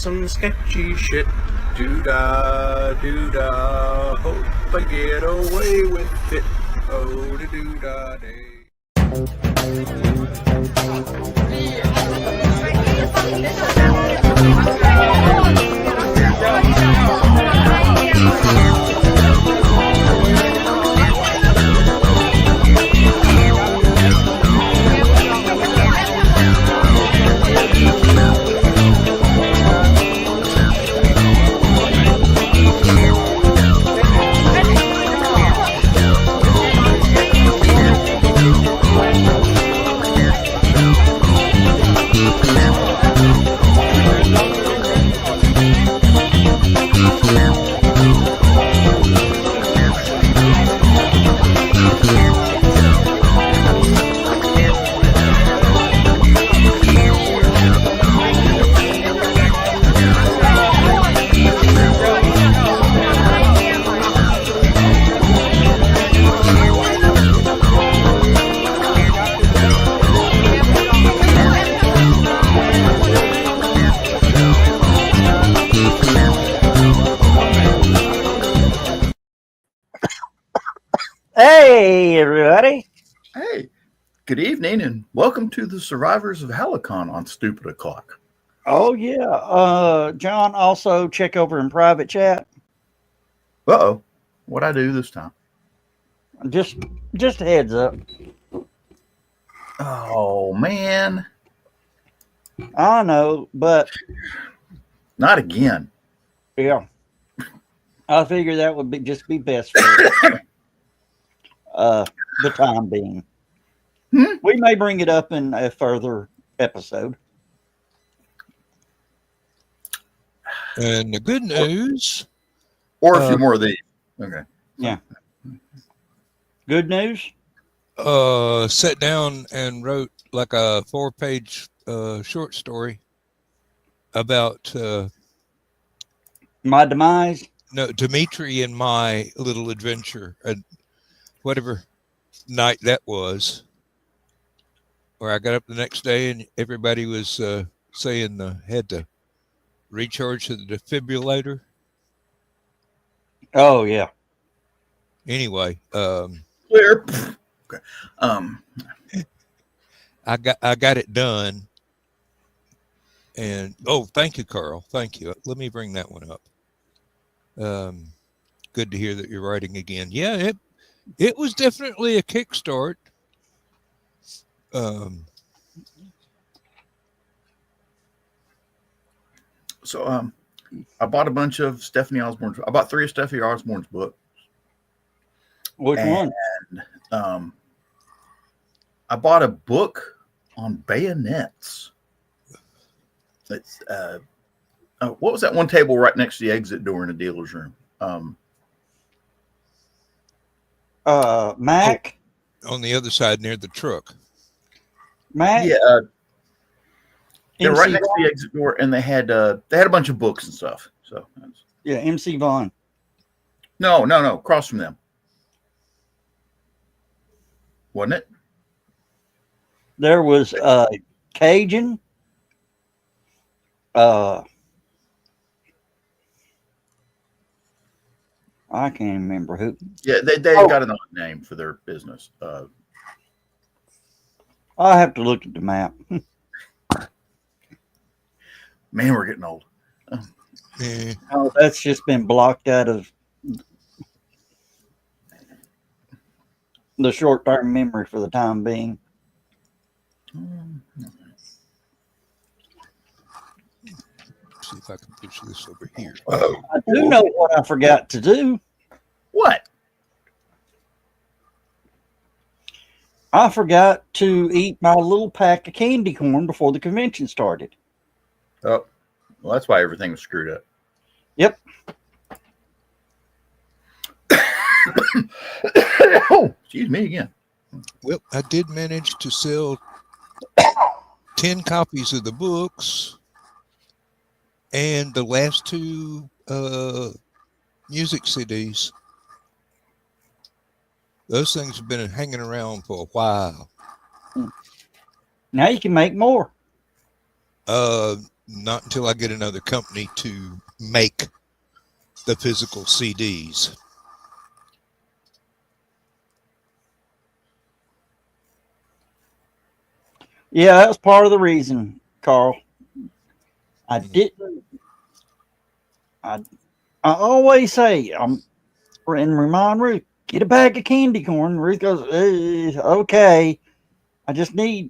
some sketchy shit. Doo-dah, doo-dah, hope I get away with it. Oh, the doo-dah day. Hey, everybody. Hey, good evening and welcome to the Survivors of HallowCon on Stupid O'Clock. Oh, yeah. John, also check over in private chat. Uh-oh, what'd I do this time? Just a heads up. Oh, man. I know, but Not again. yeah. I figure that would just be best for the time being. We may bring it up in a further episode. And the good news, Or a few more of these. Okay. Yeah. Good news? sat down and wrote like a 4-page short story about My demise? no Dimitri and my little adventure, whatever night that was. Where I got up the next day and everybody was saying had to recharge the defibrillator. Oh, yeah. Anyway, Clear. Okay. I got it done. And thank you, Carl. Thank you. Let me bring that one up. Good to hear that you're writing again. Yeah, it was definitely a kickstart. So I bought a bunch of Stephanie Osborne's. I bought 3 of Stephanie Osborne's books. Which one? I bought a book on bayonets. It's what was that one table right next to the exit door in the dealer's room? Mac? On the other side near the truck. Mac? Yeah, they're right next to the exit door, and they had a bunch of books and stuff. So Yeah, MC Vaughn. no, across from them, wasn't it? There was Cajun. I can't remember who. Yeah, they got an odd name for their business. I'll have to look at the map. Man, we're getting old. Oh, that's just been blocked out of the short-term memory for the time being. See if I can push this over here. I do know what I forgot to do. What? I forgot to eat my little pack of candy corn before the convention started. Oh, well, that's why everything was screwed up. Yep. Oh, excuse me again. Well, I did manage to sell 10 copies of the books and the last 2 music CDs. Those things have been hanging around for a while. Now you can make more. not until I get another company to make the physical CDs. Yeah, that was part of the reason, Carl. I didn't. I always say and remind Ruth, get a bag of candy corn. Ruth goes, okay. I just need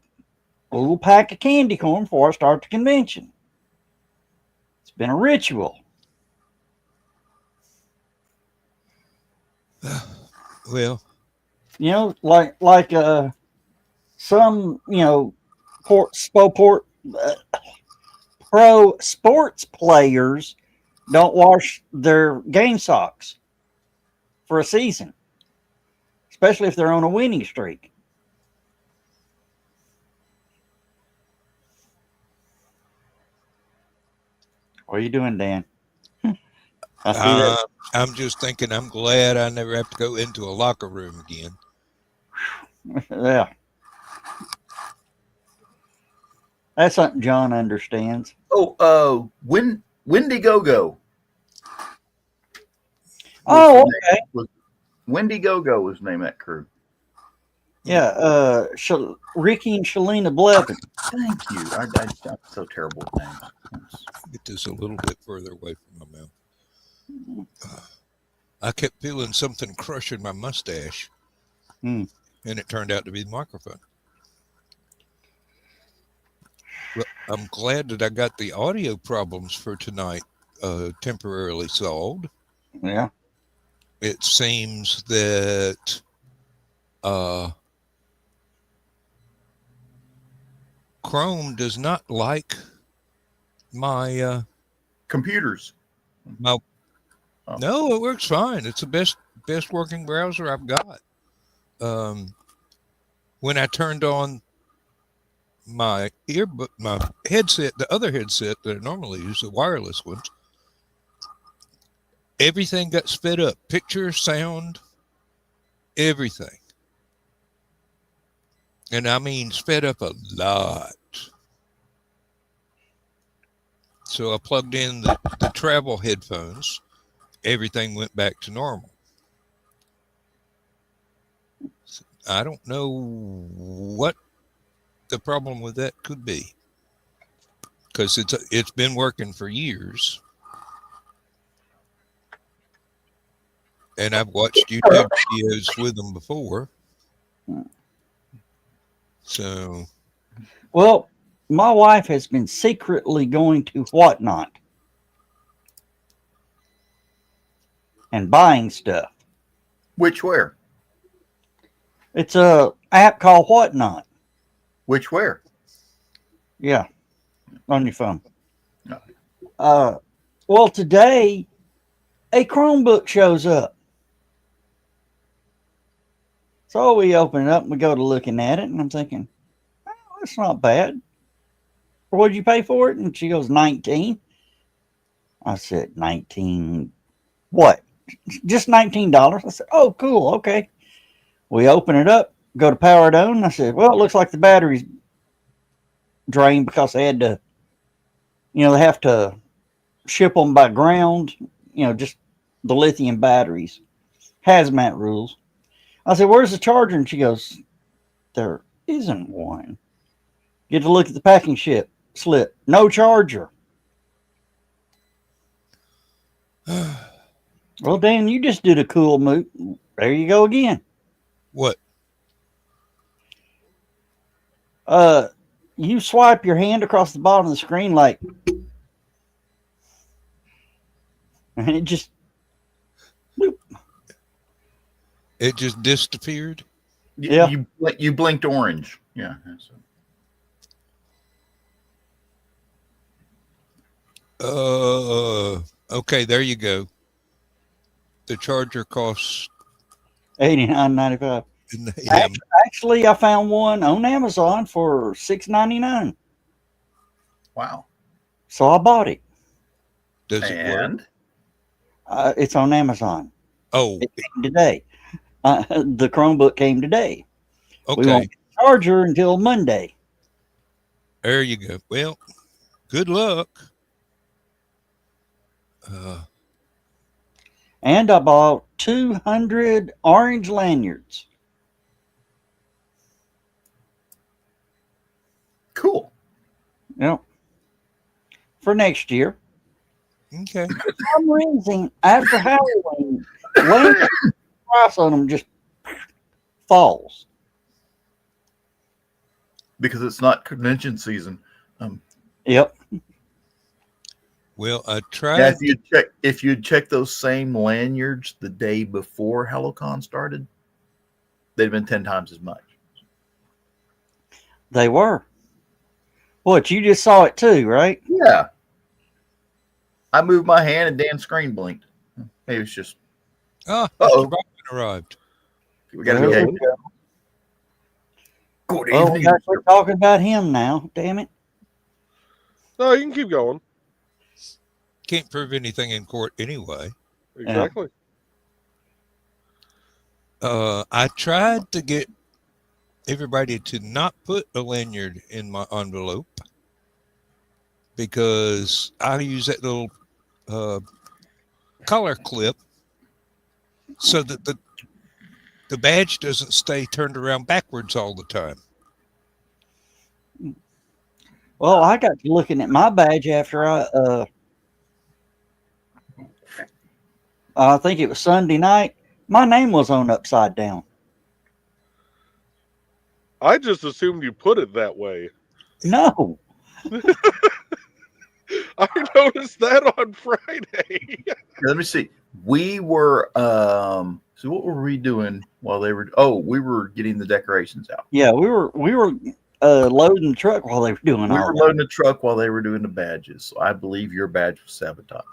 a little pack of candy corn before I start the convention. It's been a ritual. Well, You know, like some, you know, pro sports players don't wash their game socks for a season, especially if they're on a winning streak. What are you doing, Dan? I see that. I'm just thinking I'm glad I never have to go into a locker room again. Yeah. That's something John understands. Oh, Wendigo. Oh, okay. Wendigo was the name of that crew. Yeah, Ricky and Shalina Blevin. Thank you. I'm so terrible with names. Get this a little bit further away from my mouth. I kept feeling something crushing my mustache, and it turned out to be the microphone. Well, I'm glad that I got the audio problems for tonight temporarily solved. Yeah. It seems that Chrome does not like my computers. No, it works fine. It's the best working browser I've got. When I turned on my headset, the other headset that I normally use, the wireless ones, everything got sped up. Picture, sound, everything. And I mean sped up a lot. So I plugged in the travel headphones. Everything went back to normal. So I don't know what the problem with that could be, because it's been working for years. And I've watched YouTube videos with them before. So, well, my wife has been secretly going to Whatnot and buying stuff. Where? It's a app called Whatnot. Where? Yeah, on your phone. No. Well, today a Chromebook shows up. So we open it up and we go to looking at it, and I'm thinking, oh, that's not bad. What did you pay for it? And she goes, 19. I said, 19 what? Just $19. I said, oh, cool, okay. We open it up, go to power it on. I said, well, it looks like the battery's drained because they had to, they have to ship them by ground, just the lithium batteries. Hazmat rules. I said, where's the charger? And she goes, there isn't one. Get to look at the packing slip. No charger. Well, Dan, you just did a cool move. There you go again. What? You swipe your hand across the bottom of the screen and it just bloop. It just disappeared. Yeah. You blinked orange. Yeah. Okay, there you go. The charger costs $89.95. Yeah. Actually, I found one on Amazon for $6.99. Wow. So I bought it. Does it work? It's on Amazon. Oh, it came today. The Chromebook came today. Okay. We won't get the charger until Monday. There you go. Well, good luck. And I bought 200 orange lanyards. Cool. Yep. For next year. Okay. For some reason, after Halloween, lanyard price on them just falls. Because it's not convention season. Yep. Well, I Yeah, tried. if you'd check those same lanyards the day before HallowCon started, they'd have been 10 times as much. They were. What, you just saw it too, right? Yeah. I moved my hand and Dan's screen blinked. Maybe it's just Oh, Uh-oh. Mr. Bachman arrived. we gotta There behave. we go. Good Well, we evening. gotta quit talking about him now. Damn it. No, you can keep going. Can't prove anything in court anyway. Exactly. I tried to get everybody to not put a lanyard in my envelope because I use that little collar clip so that the badge doesn't stay turned around backwards all the time. Well, I got to looking at my badge after I think it was Sunday night. My name was on upside down. I just assumed you put it that way. No. I noticed that on Friday. Let me see. We were so what were we doing while they were we were getting the decorations out. Yeah, we were loading the truck while they were doing We all were that. loading the truck while they were doing the badges. So I believe your badge was sabotaged.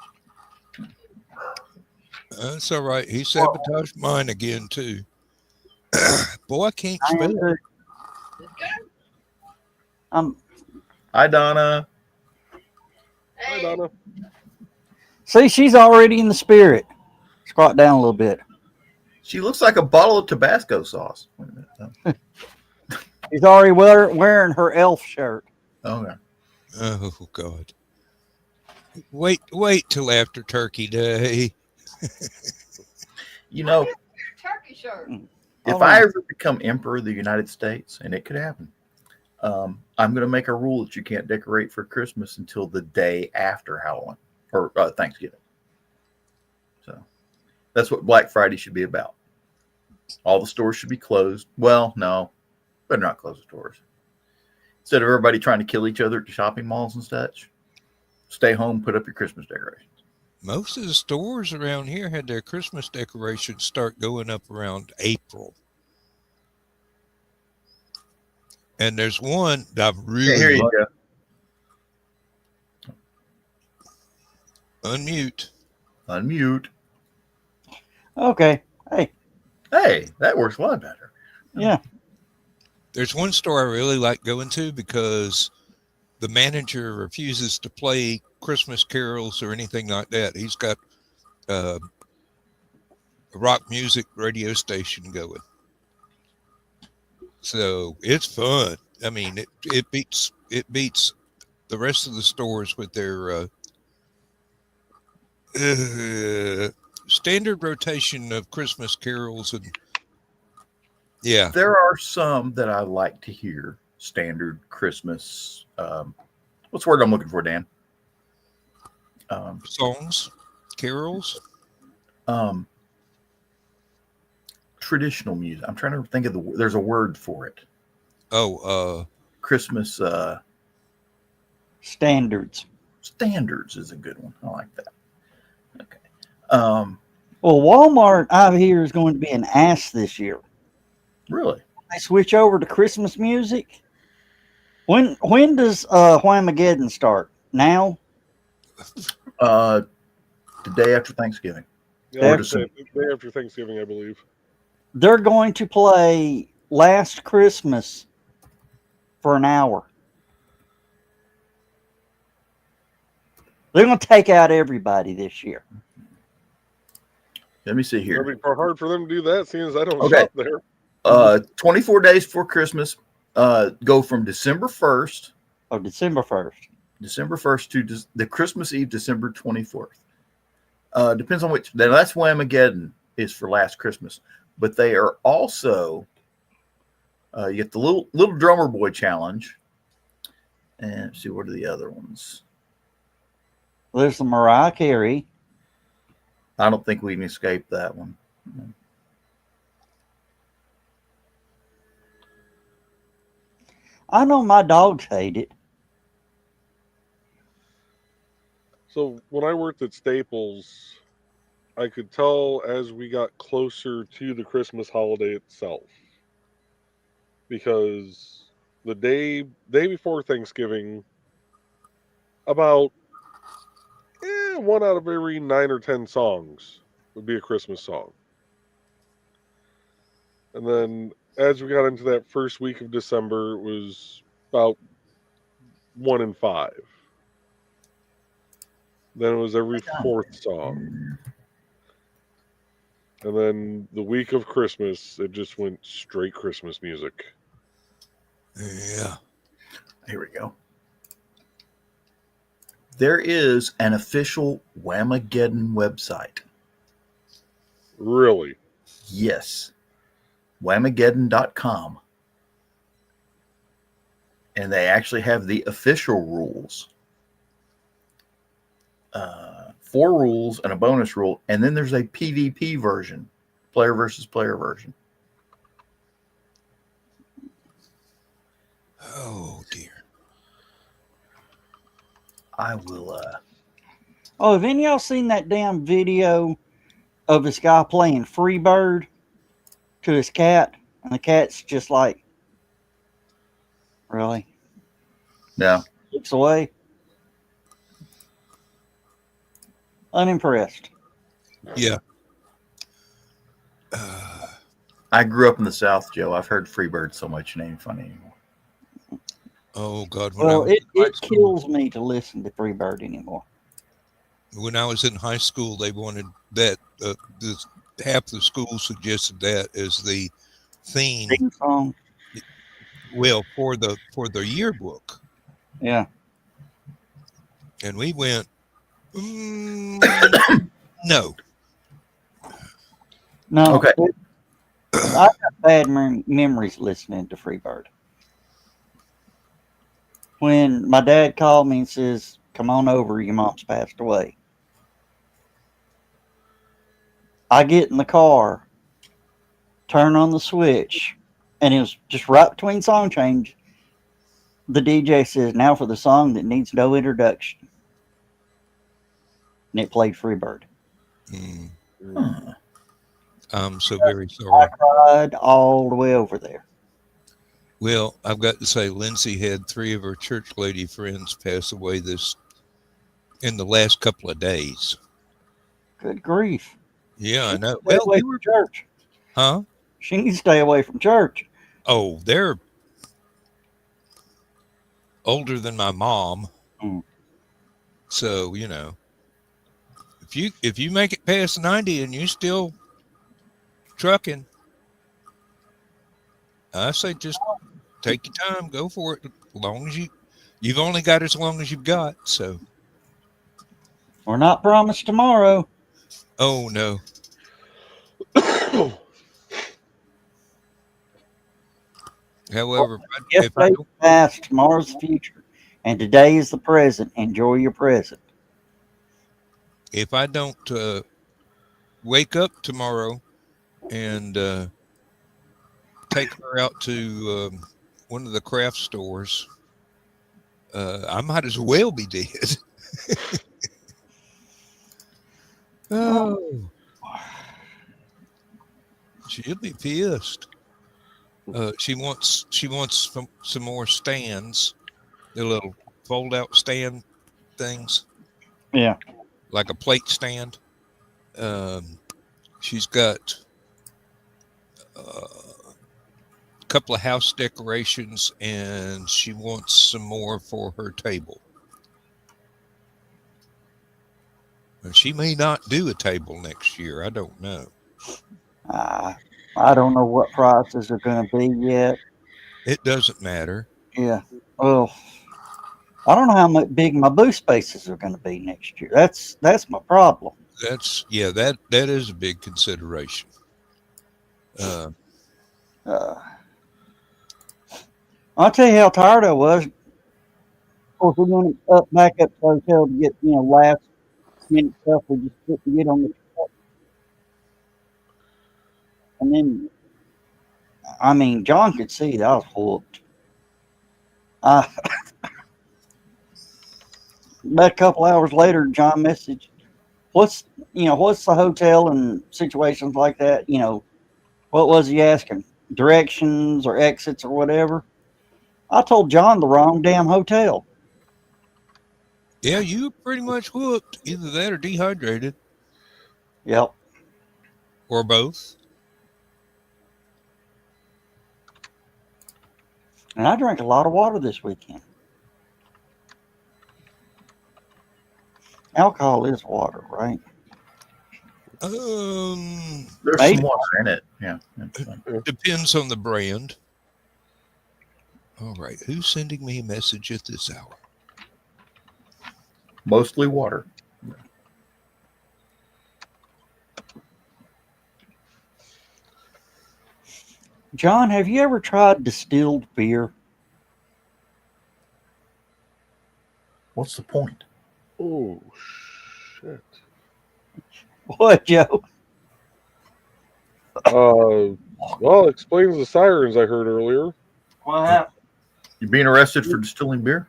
That's all right. He sabotaged mine again too. Boy, I can't spell. Hi, Donna. Hi, Donna. See, she's already in the spirit. Squat down a little bit. She looks like a bottle of Tabasco sauce. Wait a minute. She's already wearing her elf shirt. Okay. Oh God! Wait till after Turkey Day. You know, Turkey shirt. if Hold I on. ever become emperor of the United States, and it could happen, I'm going to make a rule that you can't decorate for Christmas until the day after Halloween or Thanksgiving. So that's what Black Friday should be about. All the stores should be closed. Well, no, better not close the stores. Instead of everybody trying to kill each other at the shopping malls and such, stay home, put up your Christmas decorations. Most of the stores around here had their Christmas decorations start going up around April. And there's one that I've really Here you go. unmute. Unmute. Okay. Hey. Hey, that works a lot better. Yeah. There's one store I really like going to because the manager refuses to play Christmas carols or anything like that. He's got a rock music radio station going. So it's fun. I mean, it beats the rest of the stores with their standard rotation of Christmas carols and yeah. There are some that I like to hear. Standard Christmas. What's the word I'm looking for, Dan? Songs, carols. Traditional music. I'm trying to think of there's a word for it. Christmas Standards. standards is a good one. I like that. Okay. Well, Walmart, I hear, is going to be an ass this year. Really? They switch over to Christmas music. When does Whamageddon start? Now? The day after Thanksgiving. Yeah, After- the day after Thanksgiving, I believe. They're going to play Last Christmas for an hour. They're going to take out everybody this year. Let me see It'll here. be hard for them to do that, seeing as I don't Okay. shop there. 24 days before Christmas. Go from December 1st. Oh, December 1st. December 1st to the Christmas Eve, December 24th. Depends on which. Now that's Whamageddon is for Last Christmas, but they are also you get the little drummer boy challenge, and let's see what are the other ones. There's the Mariah Carey. I don't think we can escape that one. I know my dogs hate it. So when I worked at Staples, I could tell as we got closer to the Christmas holiday itself, because the day before Thanksgiving, about 1 out of every 9 or 10 songs would be a Christmas song. And then as we got into that first week of December, it was about 1 in 5. Then it was every 4th song. And then the week of Christmas, it just went straight Christmas music. Yeah. Here we go. There is an official Whamageddon website. Really? Yes. Whamageddon.com. And they actually have the official rules. 4 rules and a bonus rule. And then there's a PvP version, player versus player version. Oh dear. I will. Oh, have any of y'all seen that damn video of this guy playing Freebird to his cat? And the cat's just like, really? No. Looks away. Unimpressed. Yeah. I grew up in the South, Joe. I've heard Freebird so much, it ain't funny anymore. Oh God. Well, it kills me to listen to Freebird anymore. When I was in high school, they wanted that. Half the school suggested that as the theme. Theme song. Well, for the yearbook, Yeah. and we went. No. No. Okay. I got bad memories listening to Freebird. When my dad called me and says, "Come on over, your mom's passed away." I get in the car, turn on the switch, and it was just right between song change. The DJ says, "Now for the song that needs no introduction." And it played Freebird. Huh. I'm so very sorry. I cried all the way over there. Well, I've got to say, Lindsay had 3 of her church lady friends pass away in the last couple of days. Good grief. Yeah, I know. Stay Well, away they from were, church. huh? She needs to stay away from church. Oh, they're older than my mom. Mm. So, if you make it past 90 and you still trucking, I say just take your time, go for it. As long as you've only got as long as you've got. So, We're not promised tomorrow. oh no. However, if I Yesterday's don't, the past, tomorrow's the future, and today is the present. Enjoy your present. if I don't wake up tomorrow and take her out to one of the craft stores, I might as well be dead. Oh, she'll be pissed. She wants some more stands, the little fold out stand things, Yeah. like a plate stand. She's got a couple of house decorations, and she wants some more for her table. And she may not do a table next year. I don't know. I don't know what prices are going to be yet. It doesn't matter. Yeah. Well, I don't know how much big my booth spaces are going to be next year. That's my problem. That is a big consideration. Uh, Uh, I'll tell you how tired I was. Of course, we went back up to the hotel to get last minute stuff we just couldn't get on the truck, and then I mean John could see that I was whooped. Uh, About a couple hours later, John messaged, what's the hotel and situations like that? What was he asking? Directions or exits or whatever? I told John the wrong damn hotel. yeah, you were pretty much whooped. Either that or dehydrated, Yep. or both. And I drank a lot of water this weekend. Alcohol is water, right? There's Maybe. some water in it. Yeah. Depends on the brand. All right, who's sending me a message at this hour? Mostly water. John, have you ever tried distilled beer? What's the point? Oh, shit. What, Joe? Well, it explains the sirens I heard earlier. What happened? You being arrested for distilling beer?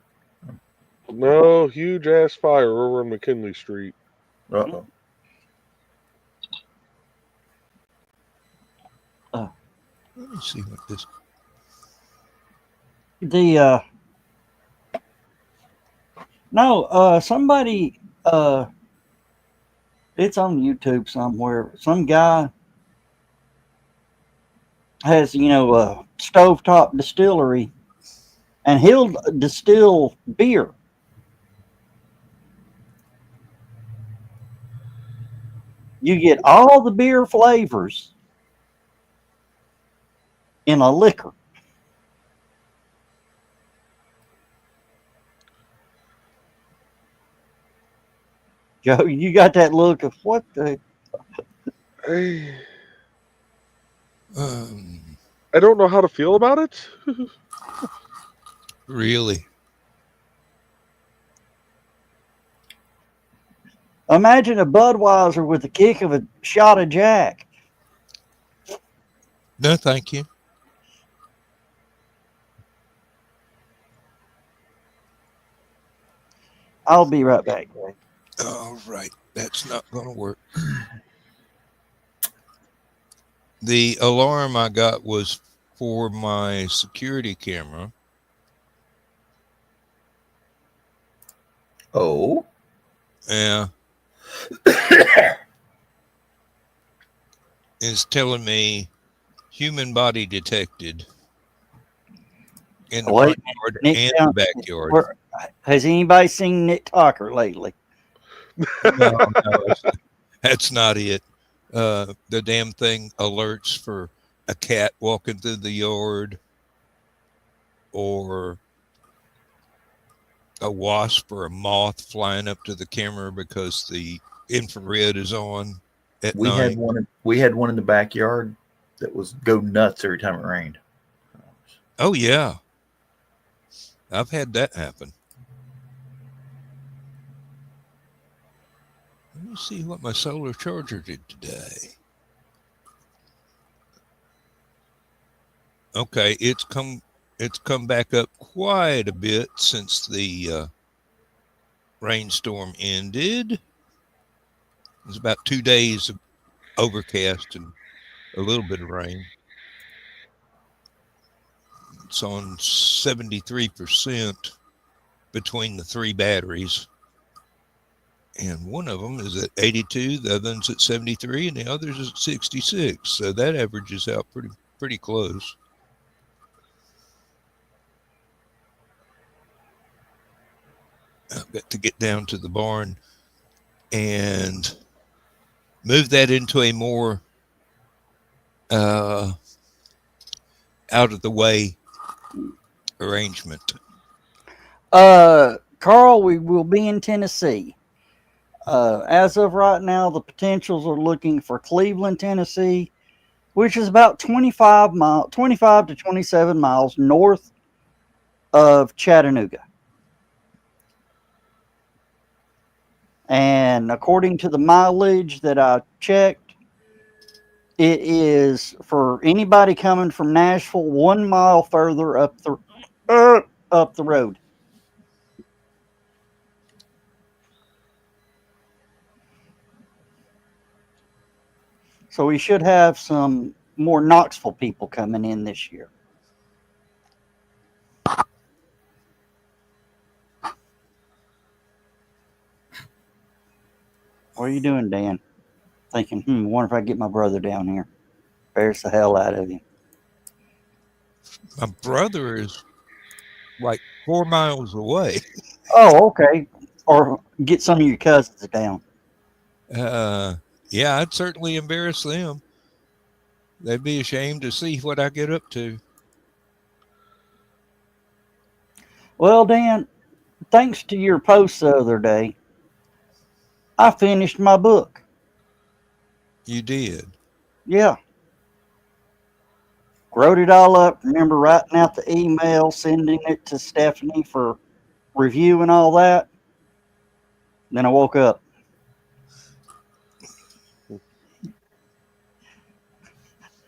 No, huge ass fire over on McKinley Street. Uh-oh. Let me see what this. Somebody it's on YouTube somewhere. Some guy has, a stovetop distillery, and he'll distill beer. You get all the beer flavors in a liquor. Joe, you got that look of what the... I don't know how to feel about it. Really? Imagine a Budweiser with the kick of a shot of Jack. No, thank you. I'll be right back, Greg. All right, that's not going to work. The alarm I got was for my security camera. Oh. Yeah. It's telling me human body detected in the front yard Nick and Town- the backyard. Has anybody seen Nick Tucker lately? No, that's not it. The damn thing alerts for a cat walking through the yard, or a wasp or a moth flying up to the camera because the infrared is on at We night. had one in the backyard that was go nuts every time it rained. Oh yeah, I've had that happen. Let me see what my solar charger did today. Okay, it's come back up quite a bit since the rainstorm ended. It was about 2 days of overcast and a little bit of rain. It's on 73% between the three batteries. And one of them is at 82, the other one's at 73, and the other's at 66. So that averages out pretty close. I've got to get down to the barn and move that into a more out of the way arrangement. Carl, we will be in Tennessee. As of right now, the potentials are looking for Cleveland, Tennessee, which is about 25 to 27 miles north of Chattanooga. And according to the mileage that I checked, it is for anybody coming from Nashville 1 mile further up the road. So we should have some more Knoxville people coming in this year. What are you doing, Dan? Thinking, wonder if I can get my brother down here. Embarrass the hell out of him. My brother is like 4 miles away. Oh, okay. Or get some of your cousins down. Yeah, I'd certainly embarrass them. They'd be ashamed to see what I get up to. Well, Dan, thanks to your post the other day, I finished my book. You did. Yeah. Wrote it all up. Remember writing out the email, sending it to Stephanie for review and all that. Then I woke up.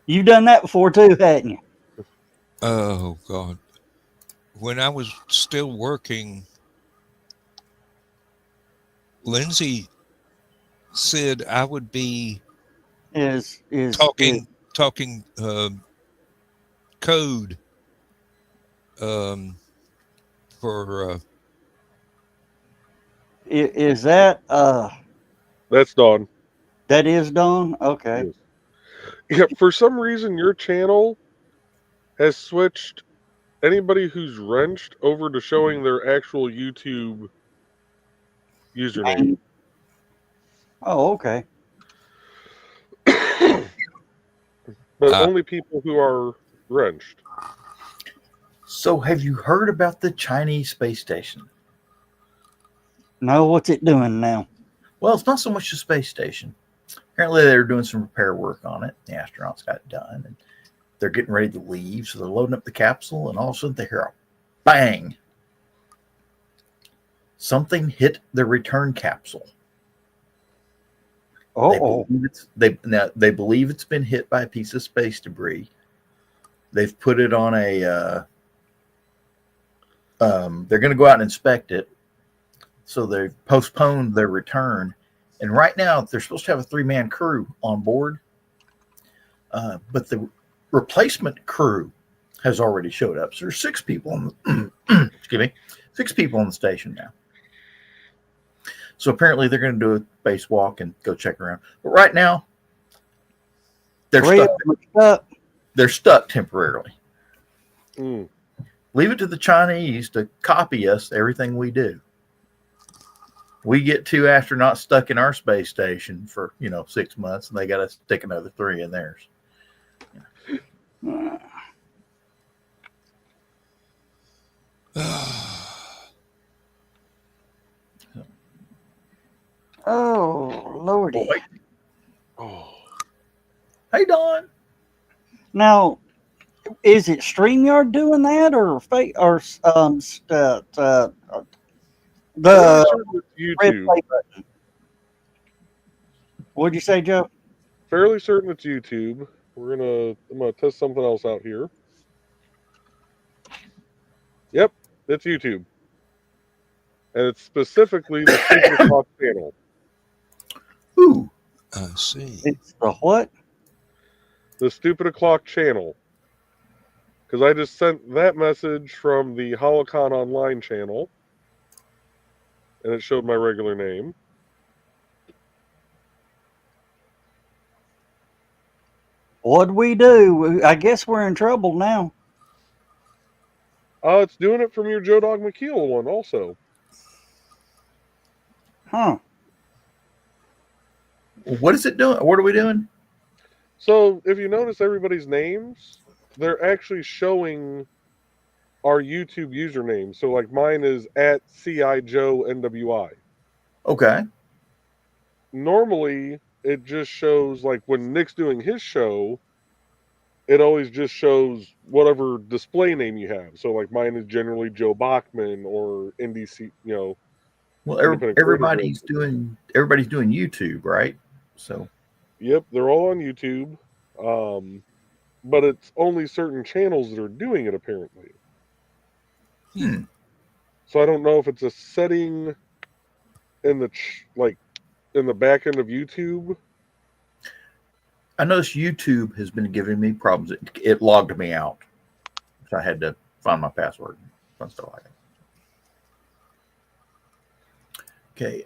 You've done that before too, hadn't you? Oh, God. When I was still working, Lindsay said I would be talking code for is that That's Dawn. that is done? Okay. Yes. Yeah, for some reason your channel has switched anybody who's wrenched over to showing their actual YouTube username. Oh, okay. But only people who are wrenched. So, have you heard about the Chinese space station? No, what's it doing now? Well, it's not so much the space station. Apparently, they're doing some repair work on it. The astronauts got it done, and they're getting ready to leave. So they're loading up the capsule, and all of a sudden they hear a bang. Something hit the return capsule. Oh, They believe it's been hit by a piece of space debris. They've put it on a. They're going to go out and inspect it. So they postponed their return. And right now, they're supposed to have a 3-man crew on board. But the replacement crew has already showed up. So there's 6 people on the, 6 people on the station now. So apparently they're going to do a spacewalk and go check around. But right now, they're stuck. They're stuck temporarily. Mm. Leave it to the Chinese to copy us everything we do. We get 2 astronauts stuck in our space station for 6 months, and they got to stick another 3 in theirs. Oh, Lordy. Oh. Hey, Don. Now, is it StreamYard doing that, or the red YouTube. play button? What'd you say, Joe? Fairly certain it's YouTube. I'm gonna test something else out here. Yep, it's YouTube. And it's specifically the Stupid O'Clock channel. Ooh. I see. It's the what? The Stupid O'Clock channel. Because I just sent that message from the HallowCon online channel. And it showed my regular name. What'd we do? I guess we're in trouble now. Oh, it's doing it from your Joe Dog McKeel one also. Huh. What is it doing? What are we doing? So if you notice everybody's names, they're actually showing our YouTube username. So like mine is at CIJoeNWI. Okay. Normally it just shows like when Nick's doing his show, it always just shows whatever display name you have. So like mine is generally Joe Bachman or NDC, Well, Independent Creative everybody's doing YouTube, right? So Yep, they're all on YouTube. But it's only certain channels that are doing it apparently. So I don't know if it's a setting in the in the back end of YouTube. I noticed YouTube has been giving me problems. It logged me out, so I had to find my password and stuff like that. Okay,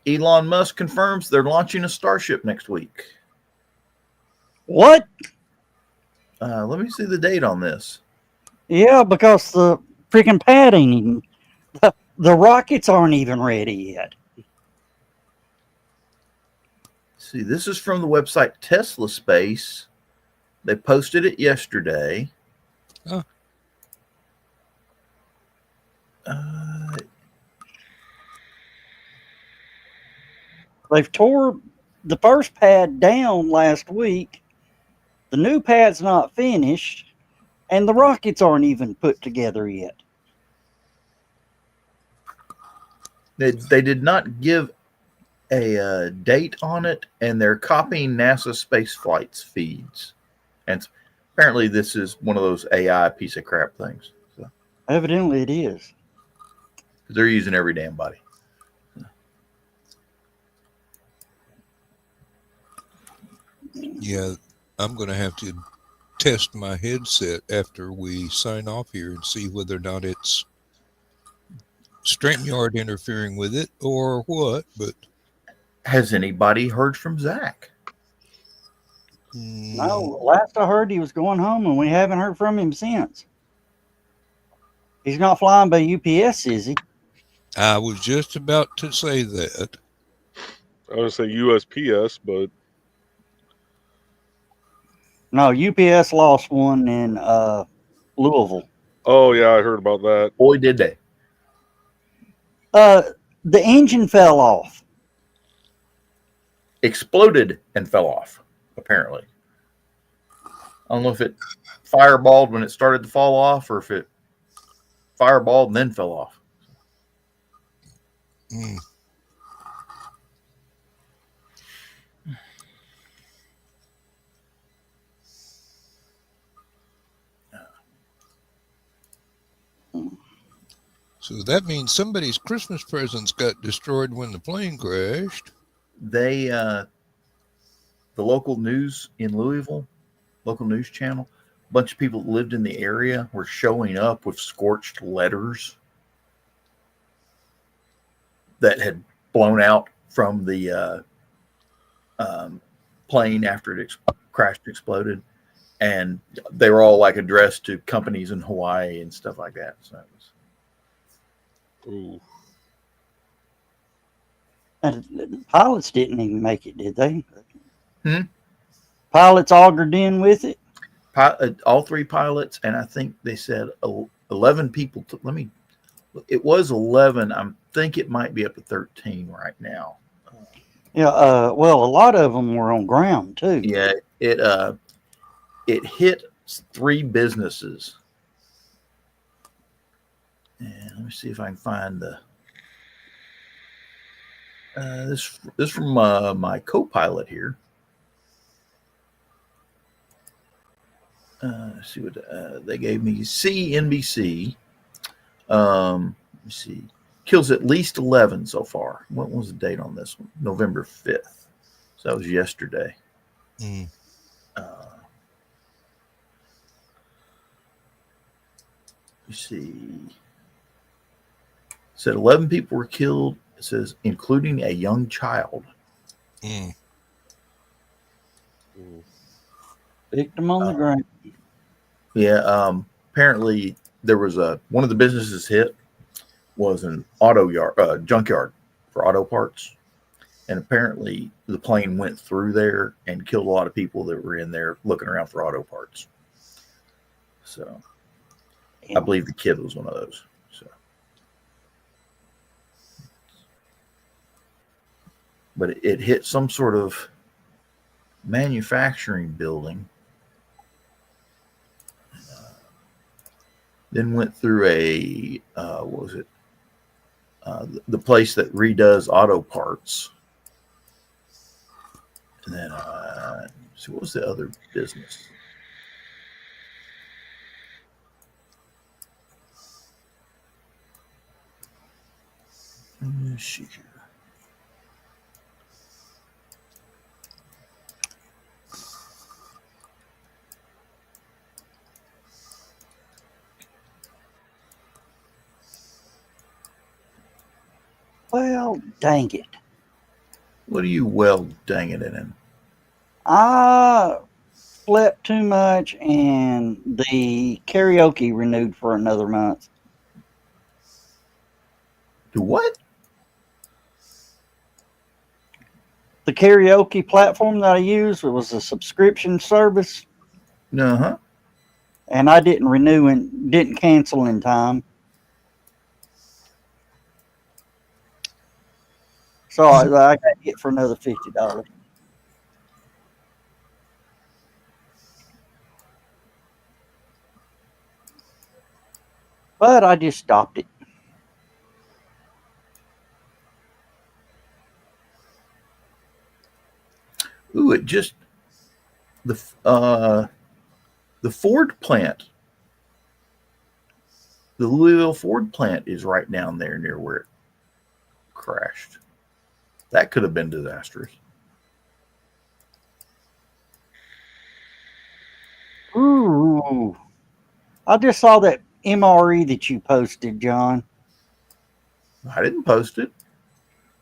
Elon Musk confirms they're launching a Starship next week. What? Let me see the date on this. Yeah, because the freaking pad ain't even, the rockets aren't even ready yet. See, this is from the website Tesla Space. They posted it yesterday. Oh. They've tore the first pad down last week. The new pad's not finished, and the rockets aren't even put together yet. They did not give a date on it, and they're copying NASA space flights feeds. And apparently this is one of those AI piece of crap things. So Evidently it is. they're using every damn body. Yeah, I'm going to have to test my headset after we sign off here and see whether or not it's StreamYard interfering with it or what. But Has anybody heard from Zach? No, last I heard he was going home, and we haven't heard from him since. He's not flying by UPS, is he? I was just about to say that. I would say USPS, but No, UPS lost one in Louisville. oh yeah, I heard about that. Boy, did they. The engine fell off. Exploded and fell off, apparently. I don't know if it fireballed when it started to fall off or if it fireballed and then fell off. Mm. So that means somebody's Christmas presents got destroyed when the plane crashed. They, the local news in Louisville, local news channel, a bunch of people that lived in the area were showing up with scorched letters that had blown out from the plane after it crashed, exploded, and they were all like addressed to companies in Hawaii and stuff like that. So it was, Ooh. And pilots didn't even make it, did they? Hmm? Pilots augured in with it. all three pilots, and I think they said 11 people. It was 11. I think it might be up to 13 right now. Yeah. Well, a lot of them were on ground too. Yeah, it hit 3 businesses. And let me see if I can find the this from my co-pilot here. Let's see what they gave me. CNBC. Let me see. Kills at least 11 so far. What was the date on this one? November 5th. So that was yesterday. Mm. You see. It said 11 people were killed. It says including a young child. Mm. Victim on the ground. Yeah. Apparently there was one of the businesses hit was an auto yard, junkyard for auto parts, and apparently the plane went through there and killed a lot of people that were in there looking around for auto parts. So I believe the kid was one of those. So, but it hit some sort of manufacturing building. Then went through a what was it? The place that redoes auto parts. And then, so what was the other business? Let's see here. Well, dang it. What are you well dang it in? I slept too much and the karaoke renewed for another month. Do what? The karaoke platform that I used was a subscription service, Uh-huh. and I didn't renew and didn't cancel in time. So I got it for another $50. But I just stopped it. Ooh, it just the Ford plant, the Louisville Ford plant is right down there near where it crashed. That could have been disastrous. Ooh. I just saw that MRE that you posted, John. I didn't post it.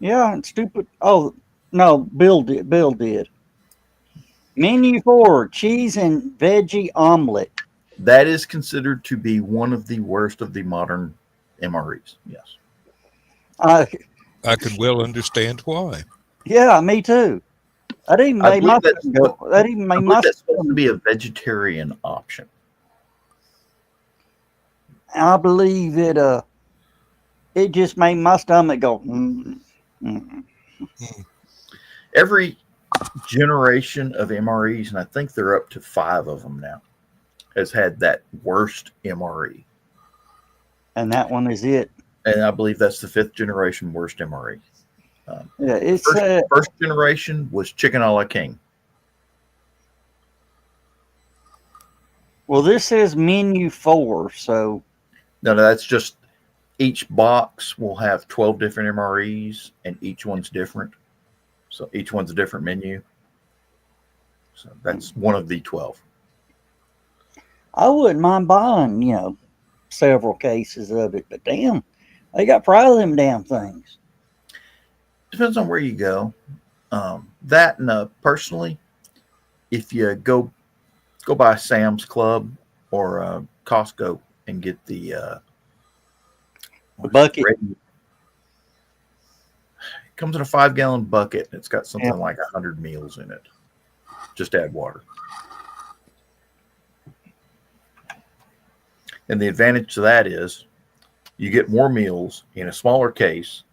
Yeah, it's stupid. Oh, no, Bill did. Bill did. Menu 4, cheese and veggie omelet. That is considered to be one of the worst of the modern MREs. Yes. I could well understand why. Yeah, me too. That even I made believe my that's, go. That even I made believe my that's supposed to be a vegetarian option. I believe it just made my stomach go. Every generation of MREs, and I think they're up to 5 of them now, has had that worst MRE. And that one is it. And I believe that's the 5th generation worst MRE. Yeah, it's First generation was chicken a la king. well, this says menu 4, so No, that's just each box will have 12 different MREs, and each one's different. So each one's a different menu. So that's one of the 12. I wouldn't mind buying, several cases of it. But damn, they got pride of them damn things. Depends on where you go. That and personally, if you go by Sam's Club or Costco and get the bucket. It comes in a 5-gallon bucket. And it's got something like 100 meals in it. Just add water. And the advantage to that is you get more meals in a smaller case.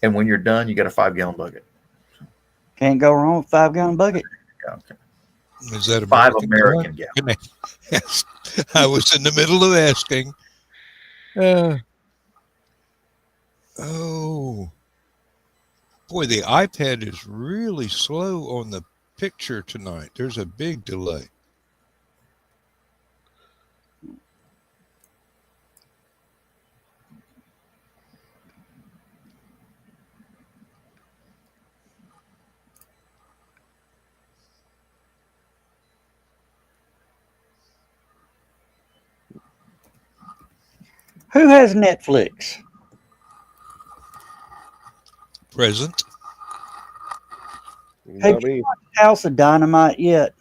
And when you're done, you got a 5-gallon bucket. Can't go wrong with 5-gallon bucket. Okay. Is that 5 American gallons? Yes. I was in the middle of asking. Oh. Boy, the iPad is really slow on the picture tonight. There's a big delay. Who has Netflix? Present. Have Not you me. watched House of Dynamite yet?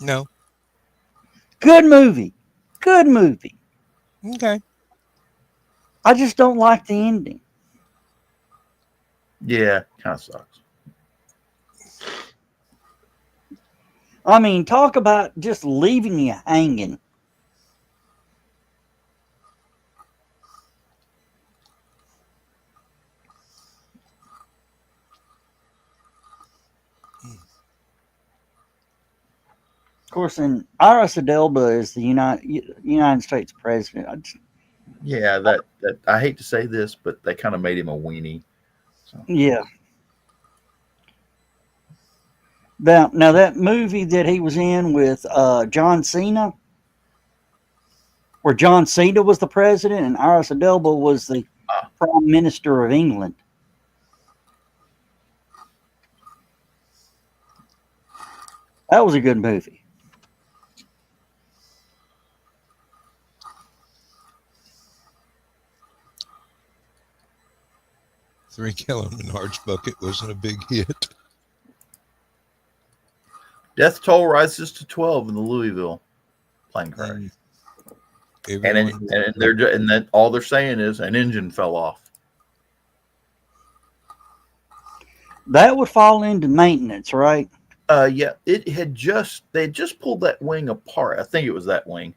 No. Good movie. Good movie. Okay. I just don't like the ending. Yeah, kind of sucks. I mean, talk about just leaving you hanging. Of course, and Iris Adelba is the United States president. Yeah, that I hate to say this, but they kind of made him a weenie. So. Yeah. Now that movie that he was in with John Cena, where John Cena was the president and Iris Adelba was the Prime Minister of England. That was a good movie. $3 large bucket wasn't a big hit. Death toll rises to 12 in the Louisville plane crash. And then all they're saying is an engine fell off. That would fall into maintenance, right? Yeah, they had just pulled that wing apart. I think it was that wing.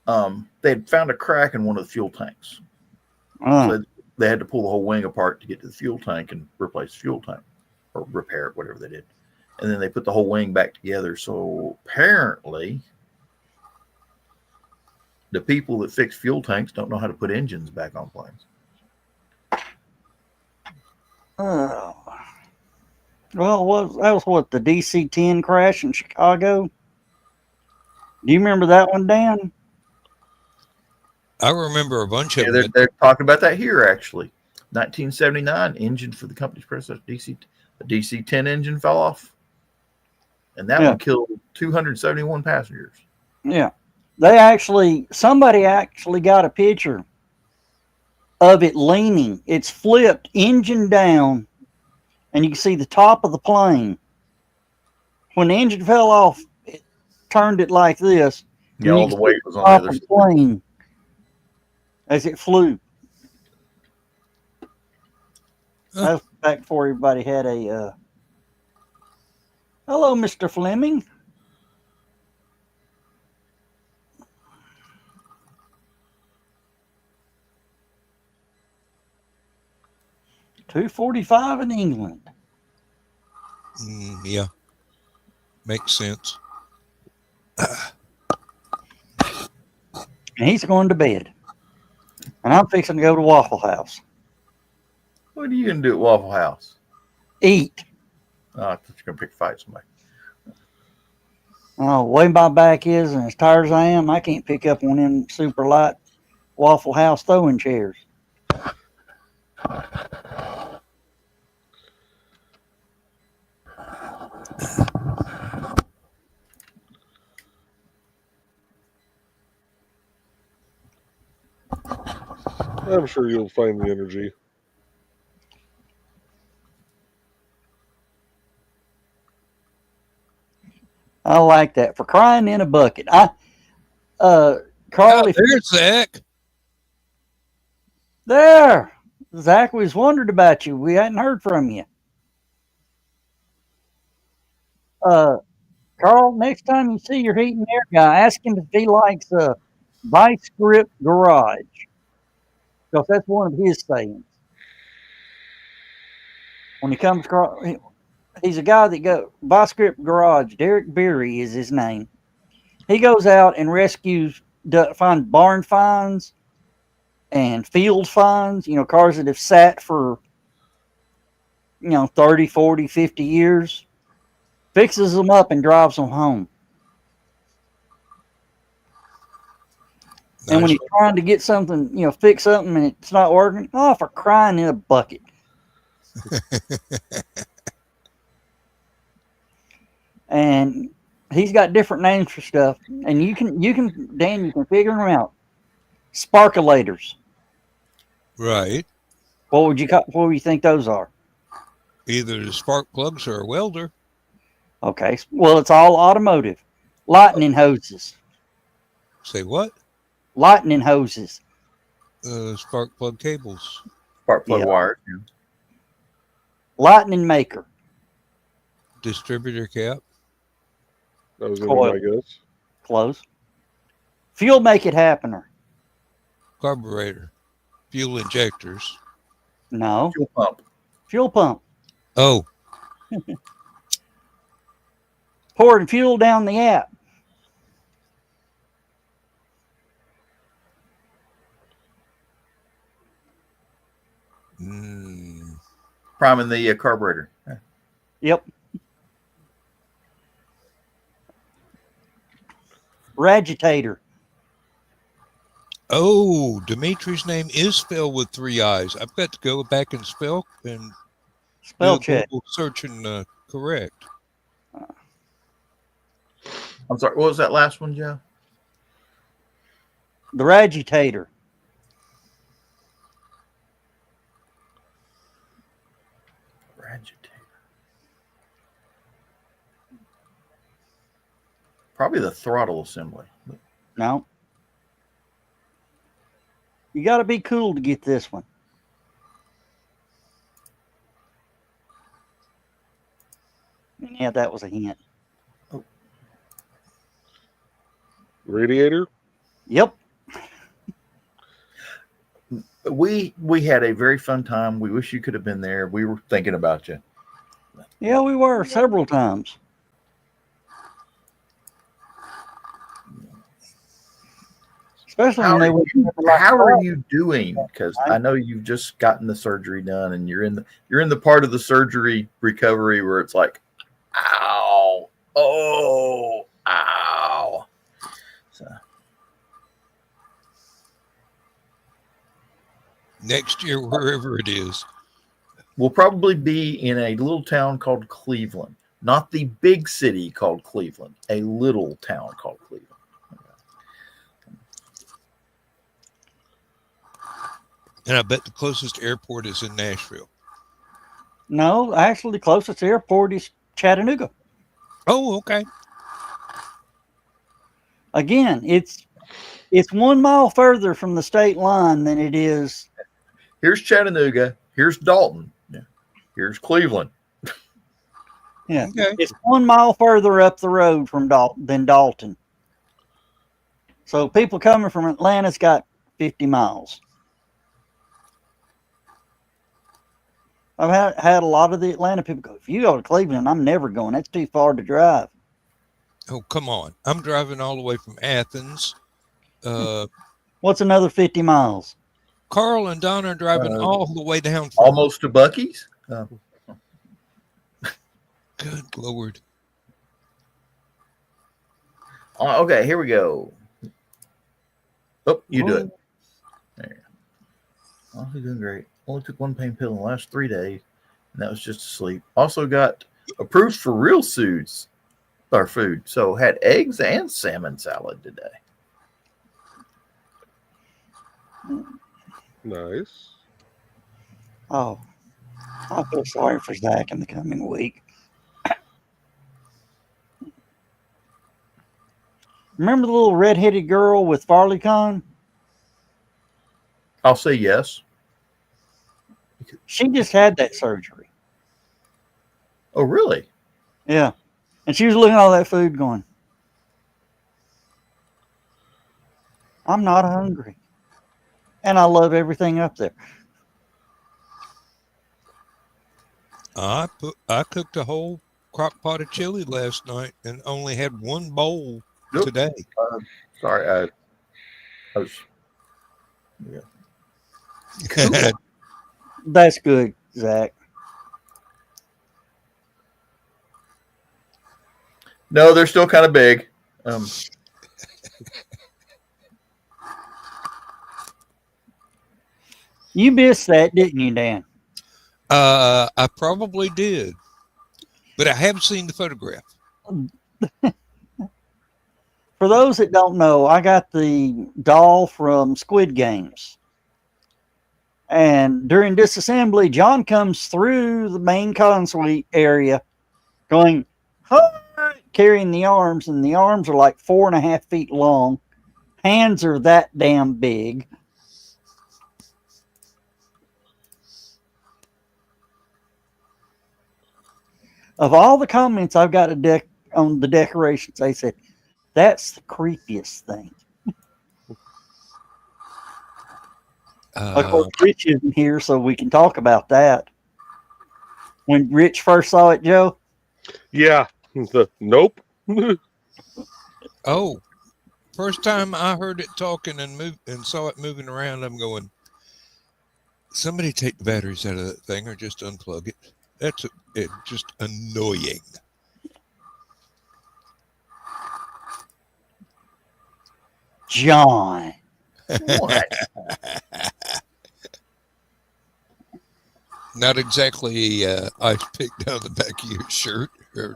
They had found a crack in one of the fuel tanks. So they had to pull the whole wing apart to get to the fuel tank and replace the fuel tank or repair it, whatever they did. And then they put the whole wing back together. So apparently the people that fix fuel tanks don't know how to put engines back on planes. Well, that was what, the DC-10 crash in Chicago? Do you remember that one, Dan? I remember a bunch of them. They're talking about that here, actually. 1979, engine for the company's predecessor, the DC-10 engine fell off. And that one killed 271 passengers. Yeah. Somebody actually got a picture of it leaning. It's flipped engine down, and you can see the top of the plane. When the engine fell off, it turned it like this. Yeah, all the weight was on the other side. Plane as it flew. That was back before everybody had a hello, Mr. Fleming. $245 in England. Yeah, makes sense. And he's going to bed. And I'm fixing to go to Waffle House. What are you going to do at Waffle House? Eat. Oh, I thought you were going to pick a fight somebody. Oh, the way my back is and as tired as I am, I can't pick up one of them super light Waffle House throwing chairs. I'm sure you'll find the energy. I like that. For crying in a bucket. Carl, there's Zach. There. Zach, we was wondered about you. We hadn't heard from you. Carl, next time you see your heat and air guy, ask him if he likes Vice Grip Garage. Because that's one of his sayings. When he comes across, he's a guy that goes, Vice Grip Garage, Derek Beery is his name. He goes out and rescues, find barn finds and field finds, cars that have sat for, 30, 40, 50 years. Fixes them up and drives them home. Nice. And when he's trying to get something, fix something and it's not working, for crying in a bucket. And he's got different names for stuff. And you can figure them out. Sparkulators. Right. What would you think those are? Either the spark plugs or a welder. Okay. Well, it's all automotive. Lightning hoses. Say what? Lightning hoses. Spark plug cables. Spark plug wire. Yeah. Lightning maker. Distributor cap. That was my guess. Close. Fuel make it happener. Carburetor. Fuel injectors. No. Fuel pump. Fuel pump. Oh. Pouring fuel down the app. priming the carburetor. Yep. Ragitator. Oh, Dimitri's name is spelled with 3 I's. I've got to go back and spell and Spell do a check. Google search and correct. I'm sorry. What was that last one, Joe? The Ragitator. Agitator. Probably the throttle assembly. No. You got to be cool to get this one. And yeah, that was a hint. Radiator? Yep. We had a very fun time. We wish you could have been there. We were thinking about you. Yeah, we were several times. Especially How when they are were how are you doing? Because I know you've just gotten the surgery done, and you're in the part of the surgery recovery where it's like, ow, oh, ow. So Next year, wherever it is. we'll probably be in a little town called Cleveland, not the big city called Cleveland, a little town called Cleveland. And I bet the closest airport is in Nashville. No, actually, the closest airport is Chattanooga. Oh, okay. Again, it's 1 mile further from the state line than it is. Here's Chattanooga. Here's Dalton. Yeah. Here's Cleveland. Yeah, Okay. it's 1 mile further up the road from than Dalton. So people coming from Atlanta's got 50 miles. I've had a lot of the Atlanta people go, if you go to Cleveland, I'm never going. That's too far to drive. Oh, come on. I'm driving all the way from Athens. What's another 50 miles? Carl and Donna are driving all the way down. Almost to Buc-ee's. Good Lord. Okay, here we go. Oh, you do it. There you go. Oh, you're doing great. Only took 1 pain pill in the last 3 days, and that was just to sleep. Also got approved for real foods, or food. So had eggs and salmon salad today. Nice. Oh, I feel sorry for Zach in the coming week. Remember the little red-headed girl with FarleyCon? I'll say yes. She just had that surgery. Oh, really? Yeah. And she was looking at all that food going, I'm not hungry. And I love everything up there. I cooked a whole crock pot of chili last night and only had 1 bowl today. Sorry, I was. Yeah. That's good, Zach. No, they're still kind of big. You missed that, didn't you, Dan? I probably did, but I haven't seen the photograph. For those that don't know, I got the doll from Squid Games. And during disassembly, John comes through the main consuite area going, hi, carrying the arms, and the arms are like 4.5 feet long. Hands are that damn big. Of all the comments I've got on the decorations, they said, that's the creepiest thing. Of course, Rich isn't here, so we can talk about that. When Rich first saw it, Joe? Yeah. Nope. Oh, first time I heard it talking and saw it moving around, I'm going, Somebody take the batteries out of that thing or just unplug it. It's just annoying. John. What? Not exactly ice pick down the back of your shirt or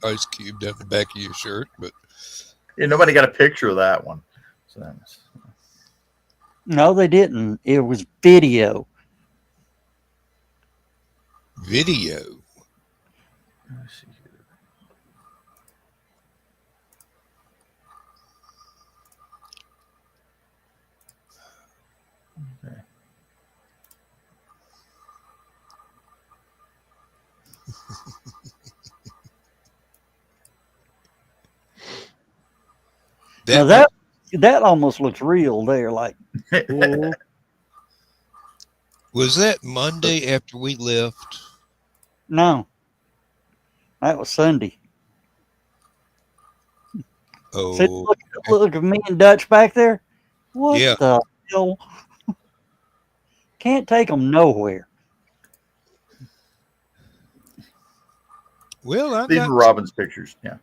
ice cube down the back of your shirt, but Yeah, nobody got a picture of that one. So that's, No, they didn't. It was video. video. let's see here. Okay. Now that almost looks real there. Like, oh, Was that Monday after we left? no, that was Sunday. Oh, See, look at me and Dutch back there. What Yeah. the hell? Can't take them nowhere. well, These were Robin's pictures. Yeah.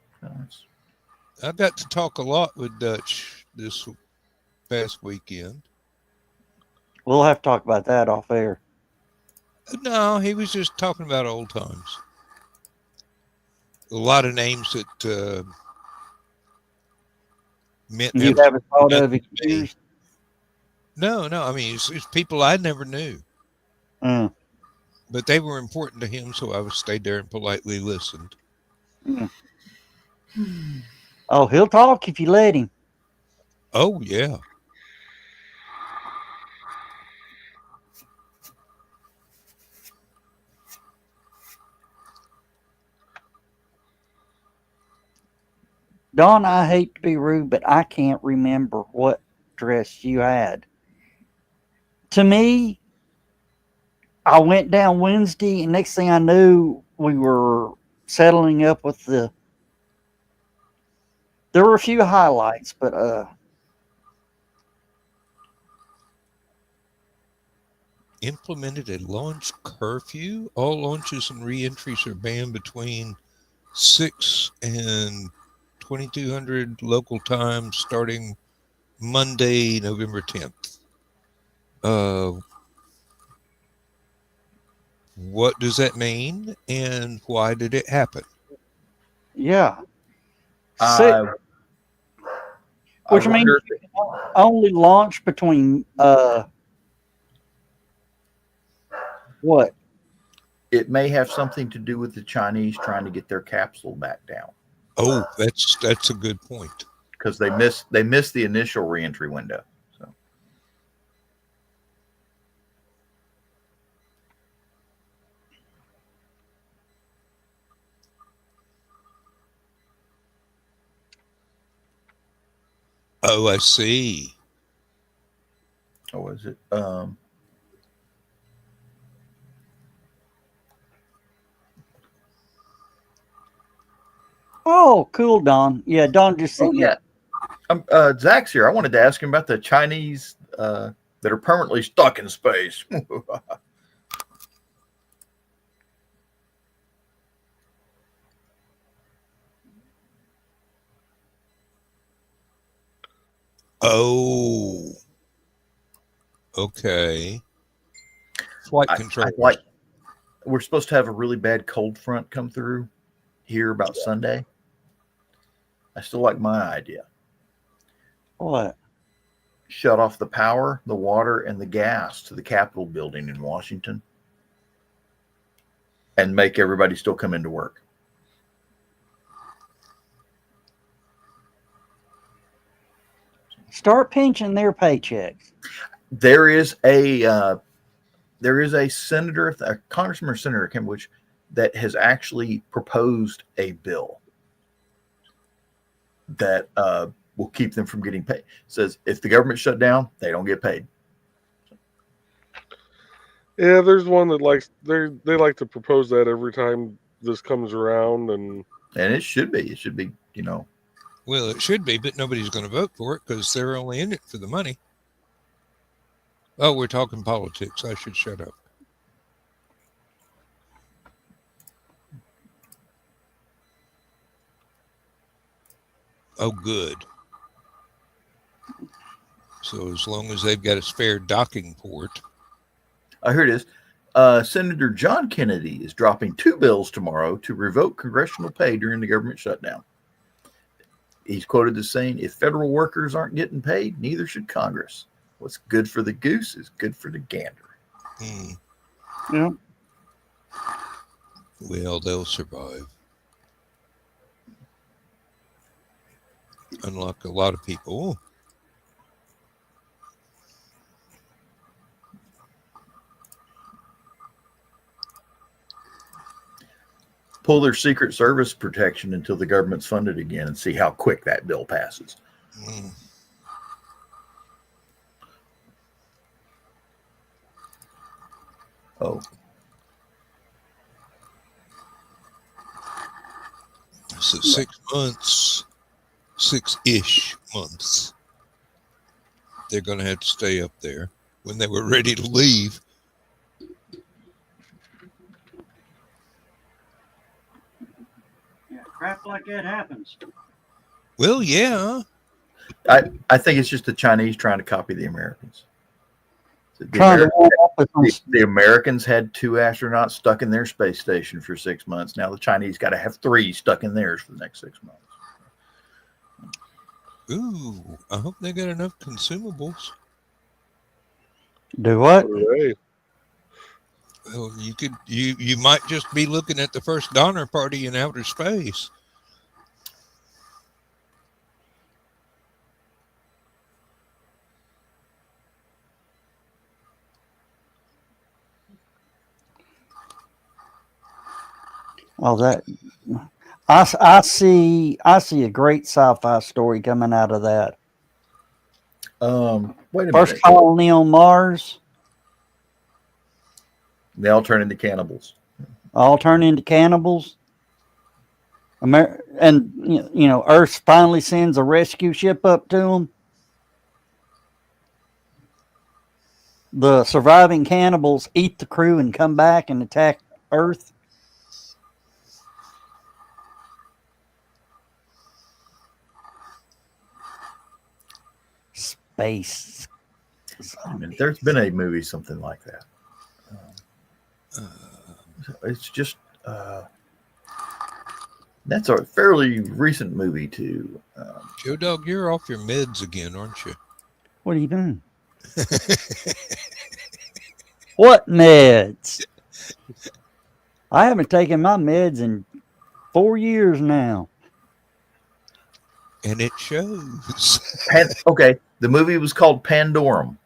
I got to talk a lot with Dutch this past weekend. We'll have to talk about that off air. No, he was just talking about old times. A lot of names that meant You haven't thought of it nothing to me. years? No. I mean, it's people I never knew, Mm. but they were important to him, so I stayed there and politely listened. Oh, he'll talk if you let him. Oh yeah. Don, I hate to be rude, but I can't remember what dress you had. To me, I went down Wednesday, and next thing I knew, we were settling up with the. There were a few highlights, but Implemented a launch curfew. All launches and re-entries are banned between 6 and 2200 local time starting Monday, November 10th. What does that mean, and why did it happen? yeah. I Which means wonder- you can only launch between what? it may have something to do with the Chinese trying to get their capsule back down Oh, that's a good point. because they missed the initial reentry window. So Oh, I see. what was it? Oh, cool, Don. Yeah, Don just sent Oh me. yeah. Zach's here. I wanted to ask him about the Chinese that are permanently stuck in space. Oh, okay. Flight control. We're supposed to have a really bad cold front come through here about Sunday. I still like my idea. What? Shut off the power, the water, and the gas to the Capitol building in Washington and make everybody still come into work. Start pinching their paychecks. There is a senator, a congressman or senator, I can't remember which, that has actually proposed a bill that will keep them from getting paid. It says if the government shut down, they don't get paid. Yeah, there's one that they like to propose that every time this comes around, and it should be, Well, it should be, but nobody's going to vote for it because they're only in it for the money. Oh, we're talking politics. I should shut up. Oh, good. So as long as they've got a spare docking port. Here it is. Senator John Kennedy is dropping 2 bills tomorrow to revoke congressional pay during the government shutdown. He's quoted as saying, if federal workers aren't getting paid, neither should Congress. What's good for the goose is good for the gander. Yeah. Well, they'll survive. Unlike a lot of people. Pull their Secret Service protection until the government's funded again and see how quick that bill passes. Oh. So 6 months, 6-ish months, they're going to have to stay up there. When they were ready to leave, Yeah, crap like that happens. well, yeah. I think it's just the Chinese trying to copy the Americans. The Americans had 2 astronauts stuck in their space station for 6 months. Now the Chinese got to have 3 stuck in theirs for the next 6 months. Ooh, I hope they got enough consumables. Do what? Hooray. Well, you might just be looking at the first Donner Party in outer space. Oh, that I see a great sci-fi story coming out of that. Wait a First minute. colony on Mars, They all turn into cannibals. all turn into cannibals. And you know, Earth finally sends a rescue ship up to them. The surviving cannibals eat the crew and come back and attack Earth. Space. I mean, there's been a movie something like that. It's just that's a fairly recent movie too. Joe Dog, you're off your meds again, aren't you? What are you doing? What meds? I haven't taken my meds in 4 years now. And it shows. Okay, the movie was called Pandorum.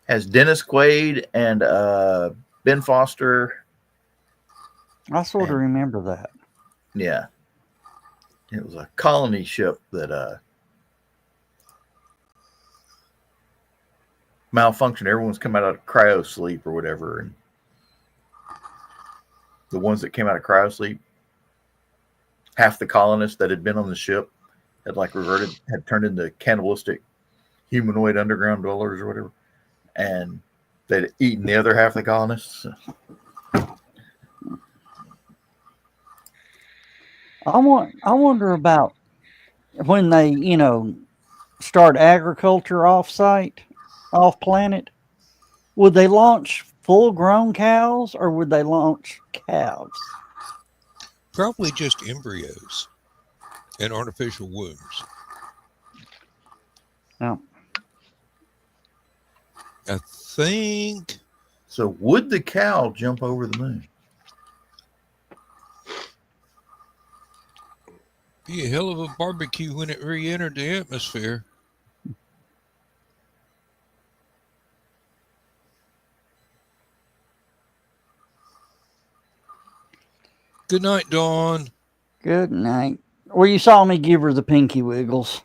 Has Dennis Quaid and Ben Foster. I sort of remember that. Yeah, it was a colony ship that malfunctioned. Everyone's come out of cryo sleep or whatever, and the ones that came out of cryo sleep, half the colonists that had been on the ship had had turned into cannibalistic humanoid underground dwellers or whatever, and they'd eaten the other half of the colonists. I wonder about when they, start agriculture off-site, off-planet. Would they launch full-grown cows or would they launch calves? Probably just embryos and artificial wombs. No. I think. So would the cow jump over the moon? Be a hell of a barbecue when it re-entered the atmosphere. Good night, Dawn. Good night. Well, you saw me give her the pinky wiggles.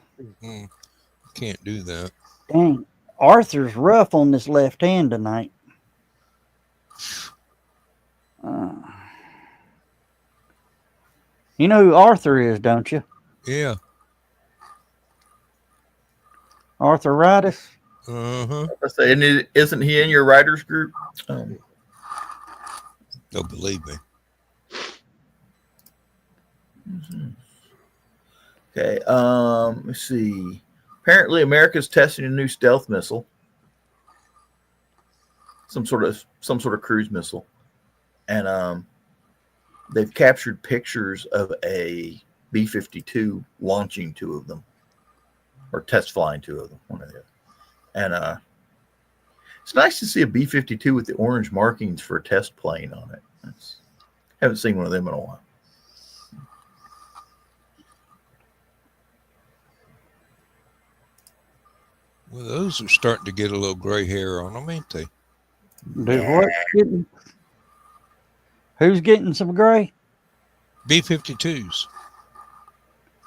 Can't do that. Dang. Arthur's rough on this left hand tonight. You know who Arthur is, don't you? Yeah. Arthritis. Uh-huh. I say, isn't he in your writers group? Don't believe me. Okay. Let's see. Apparently, America's testing a new stealth missile, some sort of cruise missile, and they've captured pictures of a B-52 launching two of them, or test flying two of them, one or the other. And it's nice to see a B-52 with the orange markings for a test plane on it. Haven't seen one of them in a while. Well, those are starting to get a little gray hair on them, ain't they? Who's getting some gray? B-52s.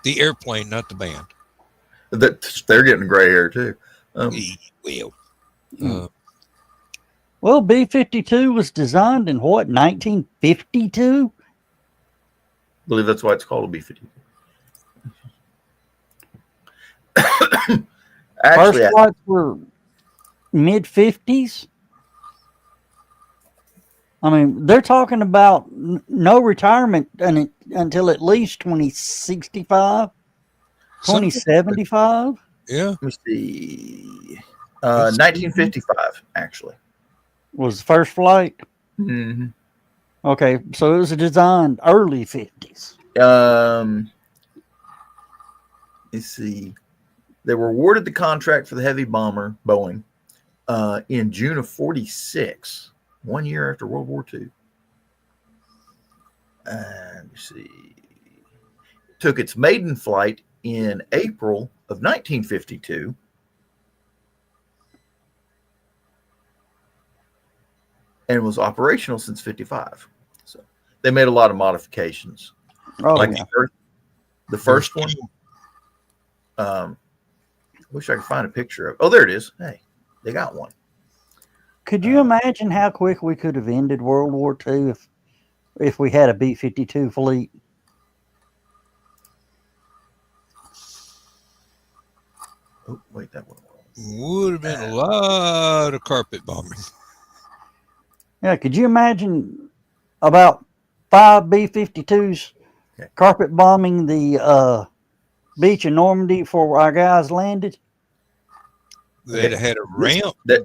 The airplane, not the band. They're getting gray hair too. Well, B-52 was designed in what, 1952? I believe that's why it's called a B-52. Actually, First flights were mid-50s. I mean, they're talking about no retirement until at least 2065, 2075. Yeah. let me see. 1955, actually. Was the first flight. Mm-hmm. Okay, so it was designed early 50s. Let's see. They were awarded the contract for the heavy bomber, Boeing, in June of 46, 1 year after World War II. Let me see. Took its maiden flight in April of 1952. And was operational since 55. So they made a lot of modifications. Oh, Like yeah. the first one. Wish I could find a picture of. Oh, there it is. Hey, they got one. Could you imagine how quick we could have ended World War II if we had a B-52 fleet? Oh, wait, that one. Would have been a lot of carpet bombing. Yeah, could you imagine about 5 B-52s carpet bombing the beach in Normandy before our guys landed? They'd have had a ramp. The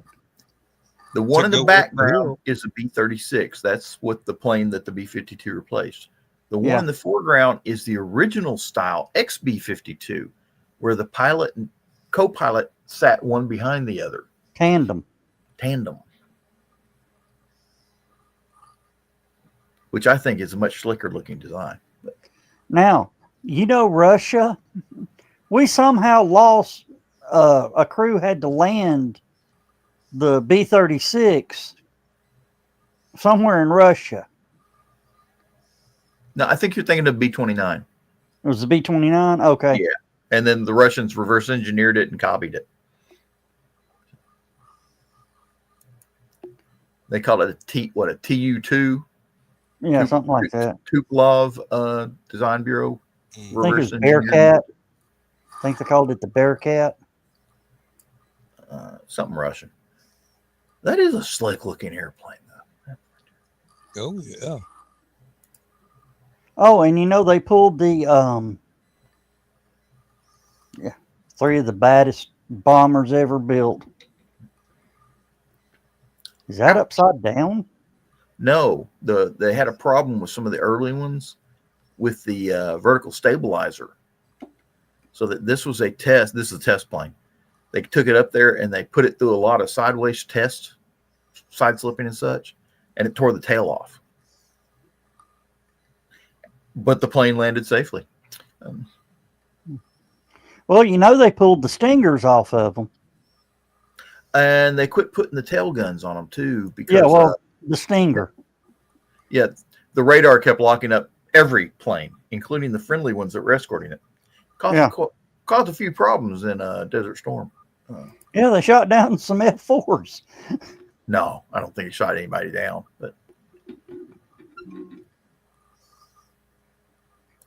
one in the go background is a B-36. That's what the plane that the B-52 replaced. The one in the foreground is the original style XB-52, where the pilot and co-pilot sat one behind the other. Tandem. Which I think is a much slicker looking design. Now, you know Russia, we somehow lost, a crew had to land the B-36 somewhere in Russia. No, I think you're thinking of B-29. It was the B-29? Okay. Yeah. And then the Russians reverse engineered it and copied it. They call it a TU-2? Yeah, something like that. Tupolev Design Bureau. I think it was Bearcat. I think they called it the Bearcat. Something Russian. That is a slick looking airplane, though. Oh, yeah. Oh, and you know, they pulled the 3 of the baddest bombers ever built. Is that upside down? No, they had a problem with some of the early ones with the vertical stabilizer. So that this was a test. This is a test plane. They took it up there and they put it through a lot of sideways tests, side slipping and such, and it tore the tail off. But the plane landed safely. Well, you know, they pulled the stingers off of them. And they quit putting the tail guns on them too, because the Stinger. Yeah, the radar kept locking up every plane, including the friendly ones that were escorting it. Caused a few problems in Desert Storm. Yeah, they shot down some F-4s. No, I don't think it shot anybody down. But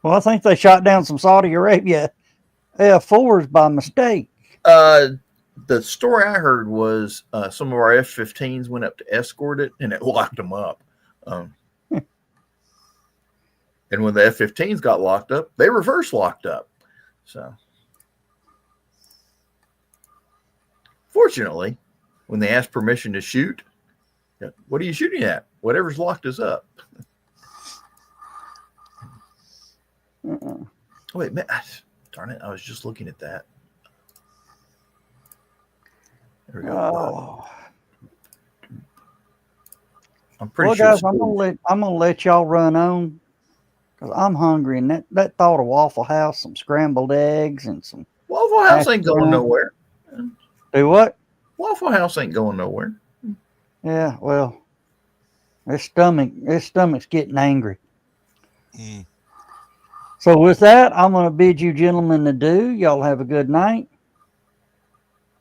well, I think they shot down some Saudi Arabia F-4s by mistake. The story I heard was some of our F-15s went up to escort it, and it locked them up. And when the F-15s got locked up, they reverse locked up. So, fortunately, when they asked permission to shoot, what are you shooting at? Whatever's locked us up. Wait, man, darn it! I was just looking at that. There we go. Oh. I'm pretty Well, sure. guys, I'm gonna let y'all run on because I'm hungry, and that thought of Waffle House, some scrambled eggs, and some Waffle House ain't going nowhere. do what? Waffle House ain't going nowhere. Yeah, well, his stomach's getting angry. Mm. So with that, I'm gonna bid you gentlemen adieu. Y'all have a good night.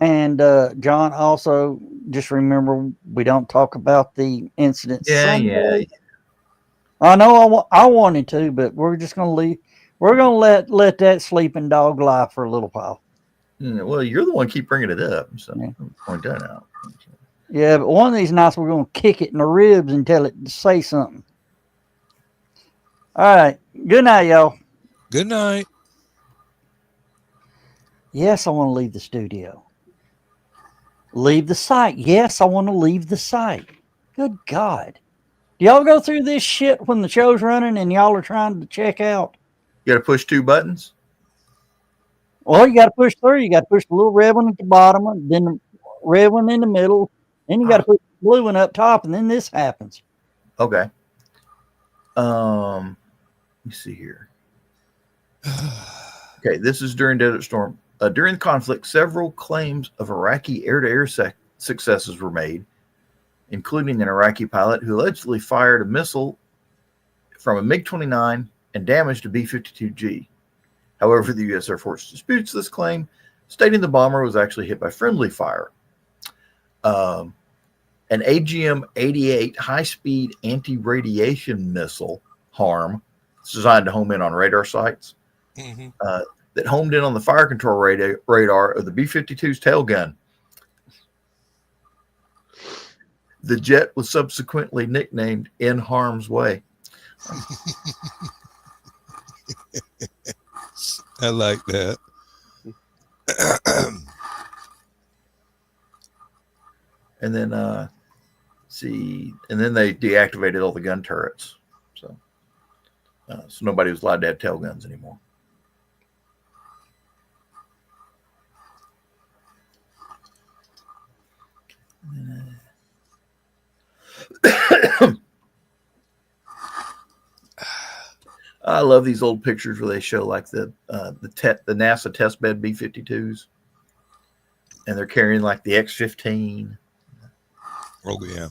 And John, also just remember we don't talk about the incident. Yeah. I know I wanted to, but we're just gonna leave. We're gonna let that sleeping dog lie for a little while. Yeah, well, you're the one keep bringing it up, so Yeah. point that out. Yeah, but one of these nights we're gonna kick it in the ribs and tell it to say something. All right. Good night, y'all. Good night. Yes, I want to leave the studio. Leave the site. Yes, I want to leave the site. Good God. Do y'all go through this shit when the show's running and y'all are trying to check out? You got to push 2 buttons. Well, you got to push through. You got to push the little red one at the bottom, then the red one in the middle, then you got to push the blue one up top, and then this happens. Okay. Let me see here. Okay, this is during Desert Storm. During the conflict, several claims of Iraqi air-to-air successes were made, including an Iraqi pilot who allegedly fired a missile from a MiG-29 and damaged a B-52G. However, the U.S. Air Force disputes this claim, stating the bomber was actually hit by friendly fire. An AGM-88 high-speed anti-radiation missile, HARM, it's designed to home in on radar sites, that homed in on the fire control radar of the B-52's tail gun. The jet was subsequently nicknamed In Harm's Way. I like that. And then, and then they deactivated all the gun turrets. So nobody was allowed to have tail guns anymore. I love these old pictures where they show like the NASA test bed B-52s, and they're carrying like the X-15. Oh yeah.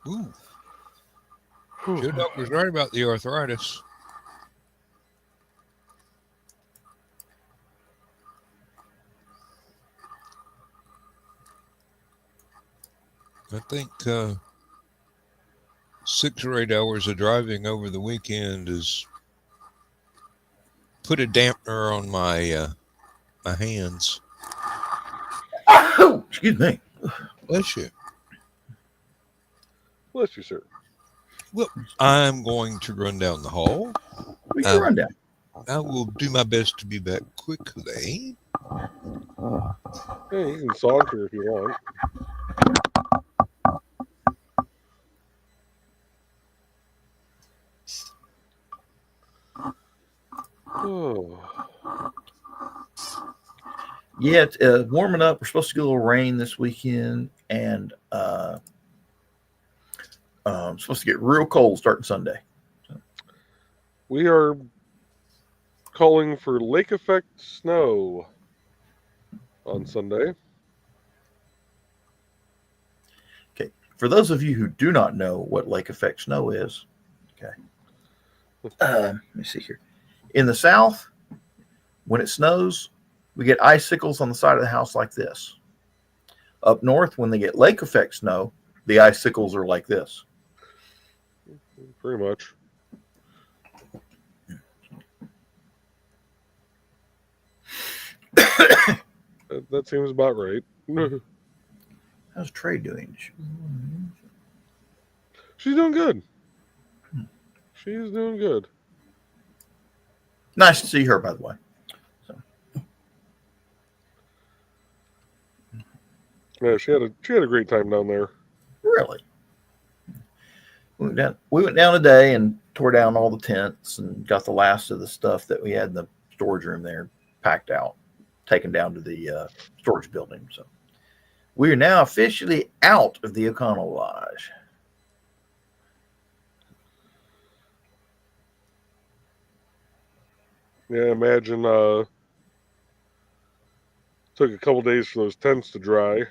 Ooh. Joe Doc was right about the arthritis. I think 6 or 8 hours of driving over the weekend has put a dampener on my my hands. Oh, excuse me. Bless you. Bless you, sir. Well, I'm going to run down the hall. We can run down. I will do my best to be back quickly. Hey, you can saunter if you want. Oh. Yeah, it's warming up. We're supposed to get a little rain this weekend, and supposed to get real cold starting Sunday. So. We are calling for lake effect snow on Sunday. Okay, for those of you who do not know what lake effect snow is, okay, let me see here. In the South, when it snows, we get icicles on the side of the house like this. Up north, when they get lake effect snow, the icicles are like this. Pretty much. That seems about right. How's Trey doing? She's doing good. She's doing good. Nice to see her, by the way. So. Yeah, she had a great time down there. Really? We went down today and tore down all the tents and got the last of the stuff that we had in the storage room there packed out, taken down to the storage building. So we are now officially out of the O'Connell Lodge. Yeah, imagine took a couple days for those tents to dry.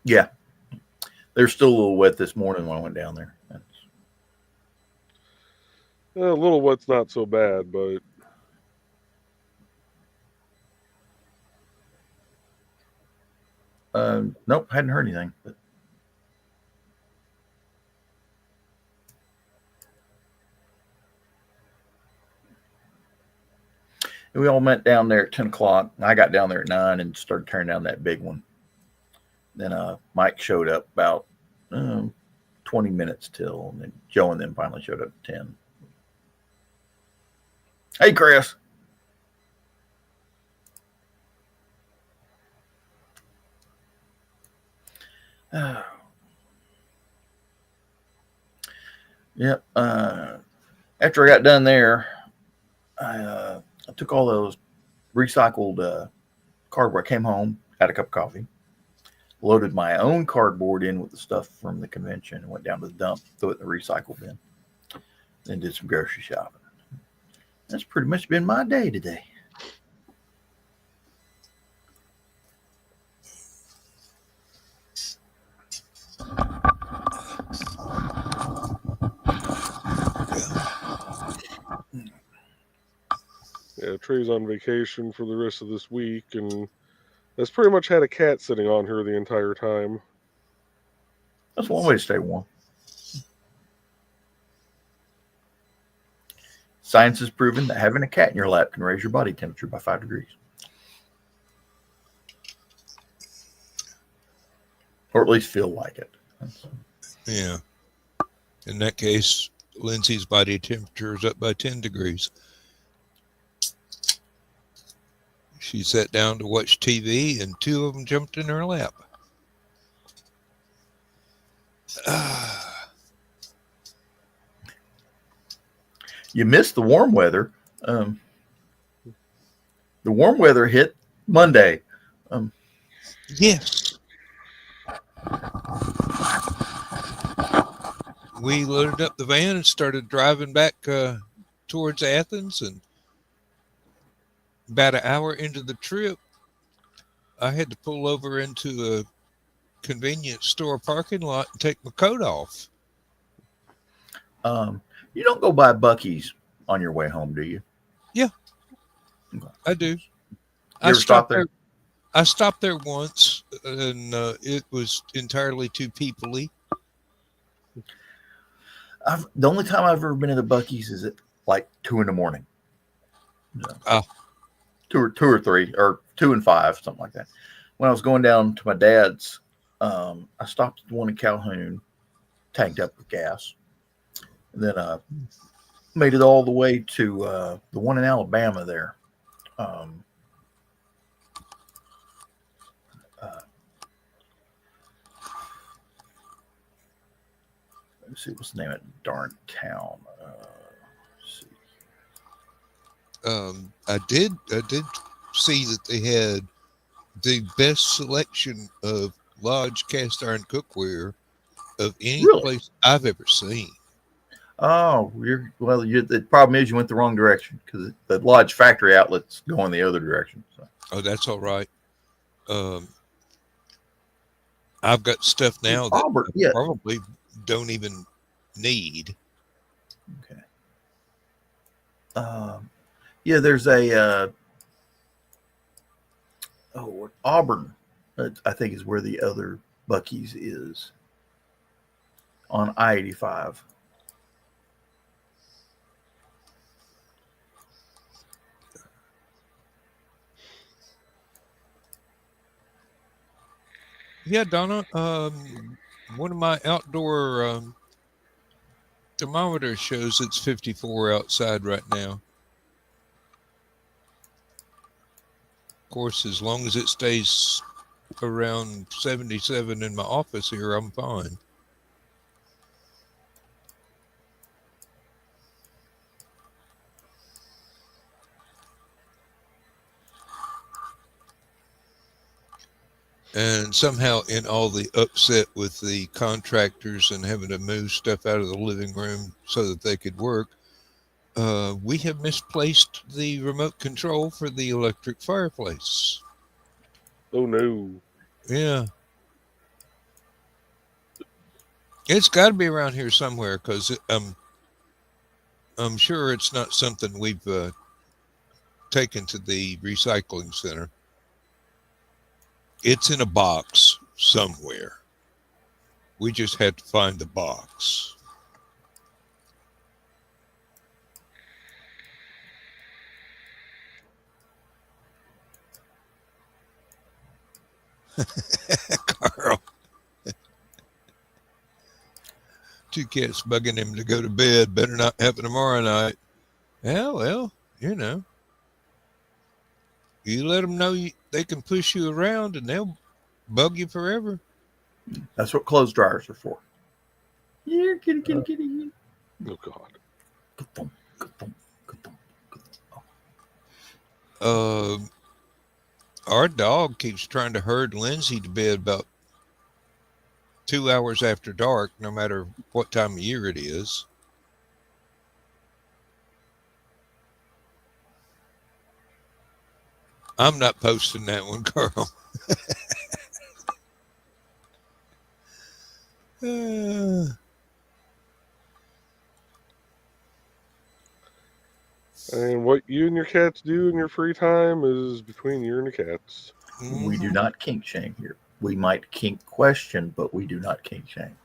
Yeah. They're still a little wet this morning when I went down there. A little wet's not so bad, but Nope, hadn't heard anything. But we all met down there at 10 o'clock. I got down there at 9 and started turning down that big one. Then Mike showed up about 20 minutes till, and then Joe and them finally showed up at 10. Hey, Chris. Yep. After I got done there, I took all those recycled cardboard. I came home, had a cup of coffee, loaded my own cardboard in with the stuff from the convention, and went down to the dump, threw it in the recycle bin, then did some grocery shopping. That's pretty much been my day today. yeah, Trey's on vacation for the rest of this week, and that's pretty much had a cat sitting on her the entire time. That's one way to stay warm. Science has proven that having a cat in your lap can raise your body temperature by 5 degrees. Or at least feel like it. Yeah. In that case, Lindsay's body temperature is up by 10 degrees. She sat down to watch TV, and 2 of them jumped in her lap. You missed the warm weather. The warm weather hit Monday. Yes. We loaded up the van and started driving back towards Athens, and about an hour into the trip, I had to pull over into a convenience store parking lot and take my coat off. You don't go by Buc-ee's on your way home, do you? Yeah, Okay. I do. You ever stop there? I stopped there once, and it was entirely too people-y. The only time I've ever been to the Buc-ee's is at like 2 in the morning. So, Oh. two or 3, or 2 and 5, something like that. When I was going down to my dad's, I stopped at the one in Calhoun, tanked up with gas, and then made it all the way to the one in Alabama there. Let's see, what's the name of that darn town? Let's see. I did see that they had the best selection of Lodge cast iron cookware of any Really? place I've ever seen. Oh, the problem is you went the wrong direction because the Lodge factory outlets go in the other direction. So. Oh, that's all right. I've got stuff now that Auburn, I yeah. probably don't even need. Okay. Yeah, there's a Auburn, I think, is where the other Buc-ee's is on I-85. Yeah, Donna. One of my outdoor thermometers shows it's 54 outside right now. Of course, as long as it stays around 77 in my office here, I'm fine. And somehow, in all the upset with the contractors and having to move stuff out of the living room so that they could work, we have misplaced the remote control for the electric fireplace. Oh no. Yeah. It's got to be around here somewhere because I'm sure it's not something we've taken to the recycling center. It's in a box somewhere. We just had to find the box. Carl. Two cats bugging him to go to bed. Better not happen tomorrow night. Yeah, well, you know. You let them know they can push you around and they'll bug you forever. That's what clothes dryers are for. Here, kitty. Oh God. Our dog keeps trying to herd Lindsay to bed about 2 hours after dark, no matter what time of year it is. I'm not posting that one, Carl. And what you and your cats do in your free time is between you and the cats. We do not kink shame here. We might kink question, but we do not kink shame.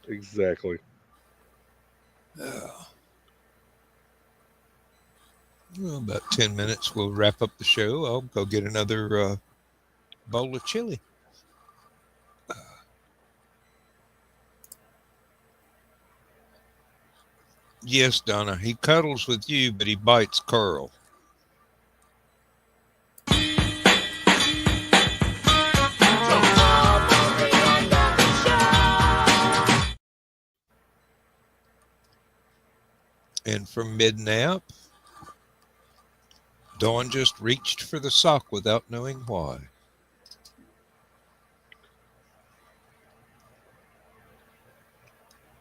Exactly. Well, about 10 minutes, we'll wrap up the show. I'll go get another bowl of chili. Yes, Donna, he cuddles with you, but he bites Carl. And from mid-nap, Dawn just reached for the sock without knowing why.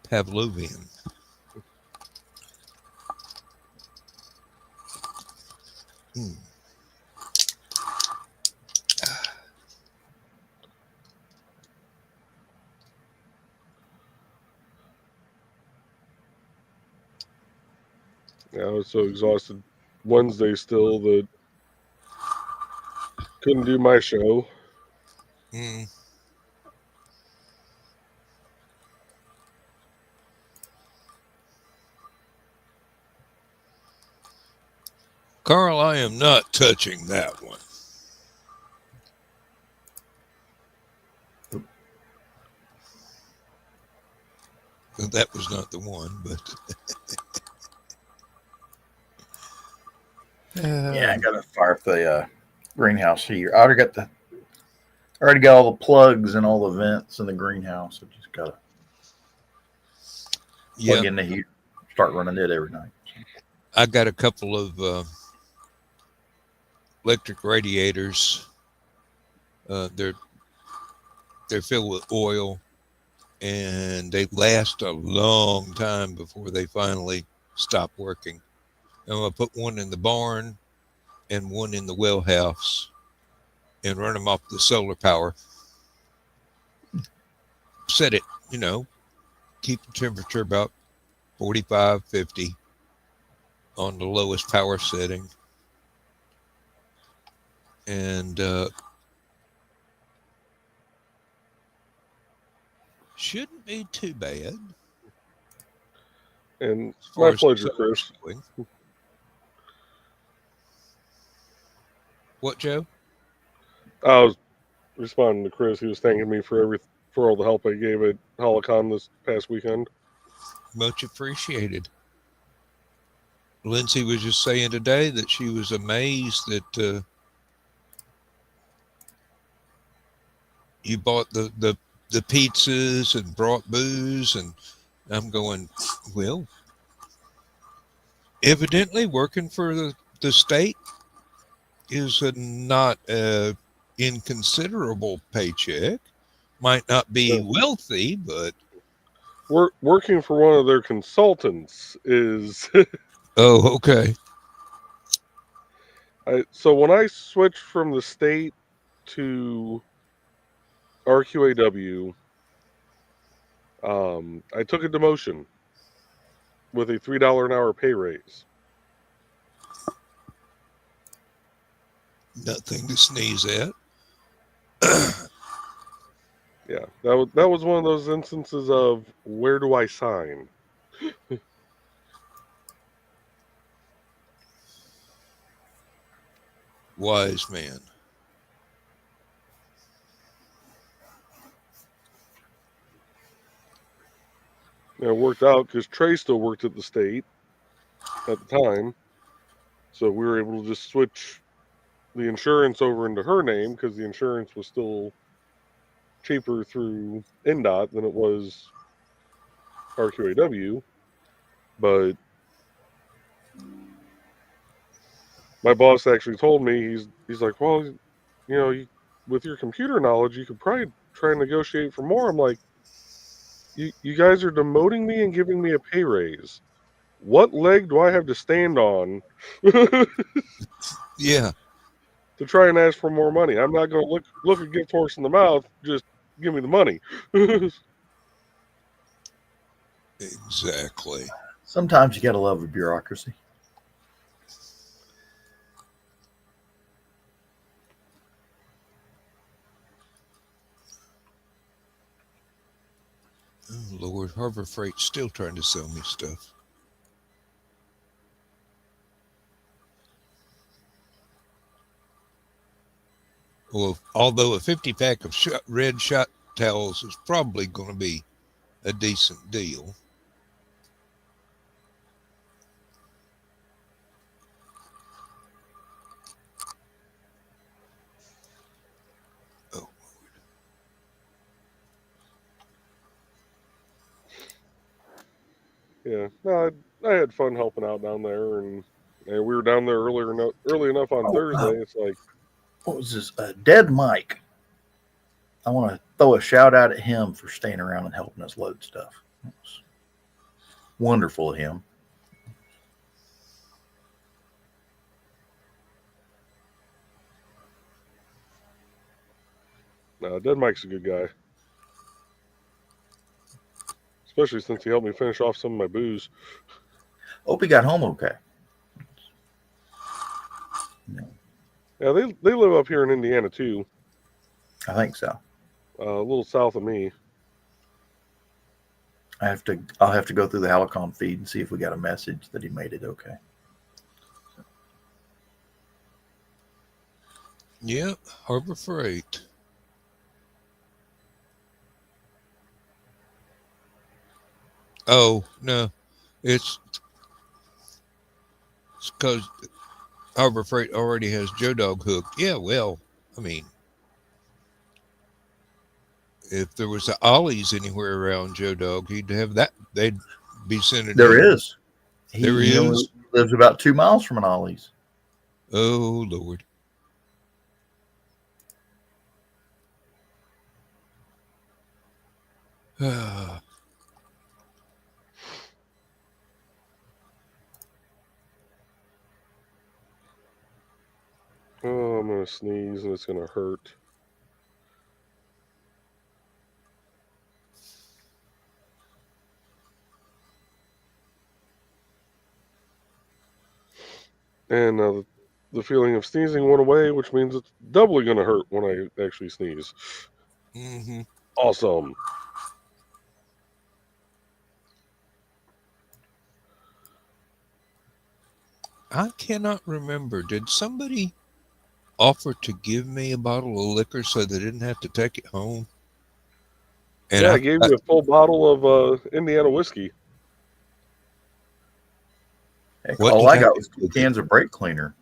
Pavlovian. Yeah, I was so exhausted Wednesday still that couldn't do my show. Carl, I am not touching that one. That was not the one, but Yeah, I got to fire up the greenhouse here. I already got all the plugs and all the vents in the greenhouse. I just got to plug in the heater, start running it every night. I got a couple of electric radiators. They're filled with oil, and they last a long time before they finally stop working. I'm going to put one in the barn and one in the well house and run them off the solar power. Set it, keep the temperature about 45, 50 on the lowest power setting. and shouldn't be too bad. And As far my as pleasure, summer's Chris. going. What, Joe? I was responding to Chris. He was thanking me for all the help I gave at HallowCon this past weekend. Much appreciated. Lindsay was just saying today that she was amazed that you bought the pizzas and brought booze, and I'm going, well, evidently working for the state is not a inconsiderable paycheck. Might not be wealthy, but Working for one of their consultants is oh, okay. so when I switched from the state to RQAW, I took a demotion with a $3 an hour pay raise. Nothing to sneeze at. Yeah, that was one of those instances of where do I sign? Wise man. It worked out because Trey still worked at the state at the time, so we were able to just switch the insurance over into her name because the insurance was still cheaper through NDOT than it was RQAW. But my boss actually told me he's like, well, with your computer knowledge, you could probably try and negotiate for more. I'm like, you guys are demoting me and giving me a pay raise. What leg do I have to stand on Yeah, to try and ask for more money? I'm not going to look a gift horse in the mouth. Just give me the money. exactly. Sometimes you gotta love the bureaucracy. Oh, Lord, Harbor Freight's still trying to sell me stuff. Well, although a 50-pack of red shot towels is probably going to be a decent deal. Oh, Yeah, no, I had fun helping out down there, and we were down there early enough on Thursday. It's like, What was this? Dead Mike. I want to throw a shout out at him for staying around and helping us load stuff. It was wonderful of him. no, Dead Mike's a good guy, especially since he helped me finish off some of my booze. Hope he got home okay. Yeah, they live up here in Indiana too, I think so. a little south of me. I'll have to go through the HallowCon feed and see if we got a message that he made it okay. yeah, Harbor Freight. Oh, no, it's because Harbor Freight already has Joe Dog hooked. Yeah, well, I mean, if there was a Ollie's anywhere around Joe Dog, he'd have that. They'd be sending There him. is. There He only is. lives about 2 miles from an Ollie's. Oh, Lord. Oh, I'm gonna sneeze and it's gonna hurt. And the the feeling of sneezing went away, which means it's doubly going to hurt when I actually sneeze. Mm-hmm. Awesome. I cannot remember. Did somebody offer to give me a bottle of liquor so they didn't have to take it home? And Yeah, I gave you a full bottle of Indiana whiskey. Heck, What all did I I got do was 2 with cans of brake cleaner.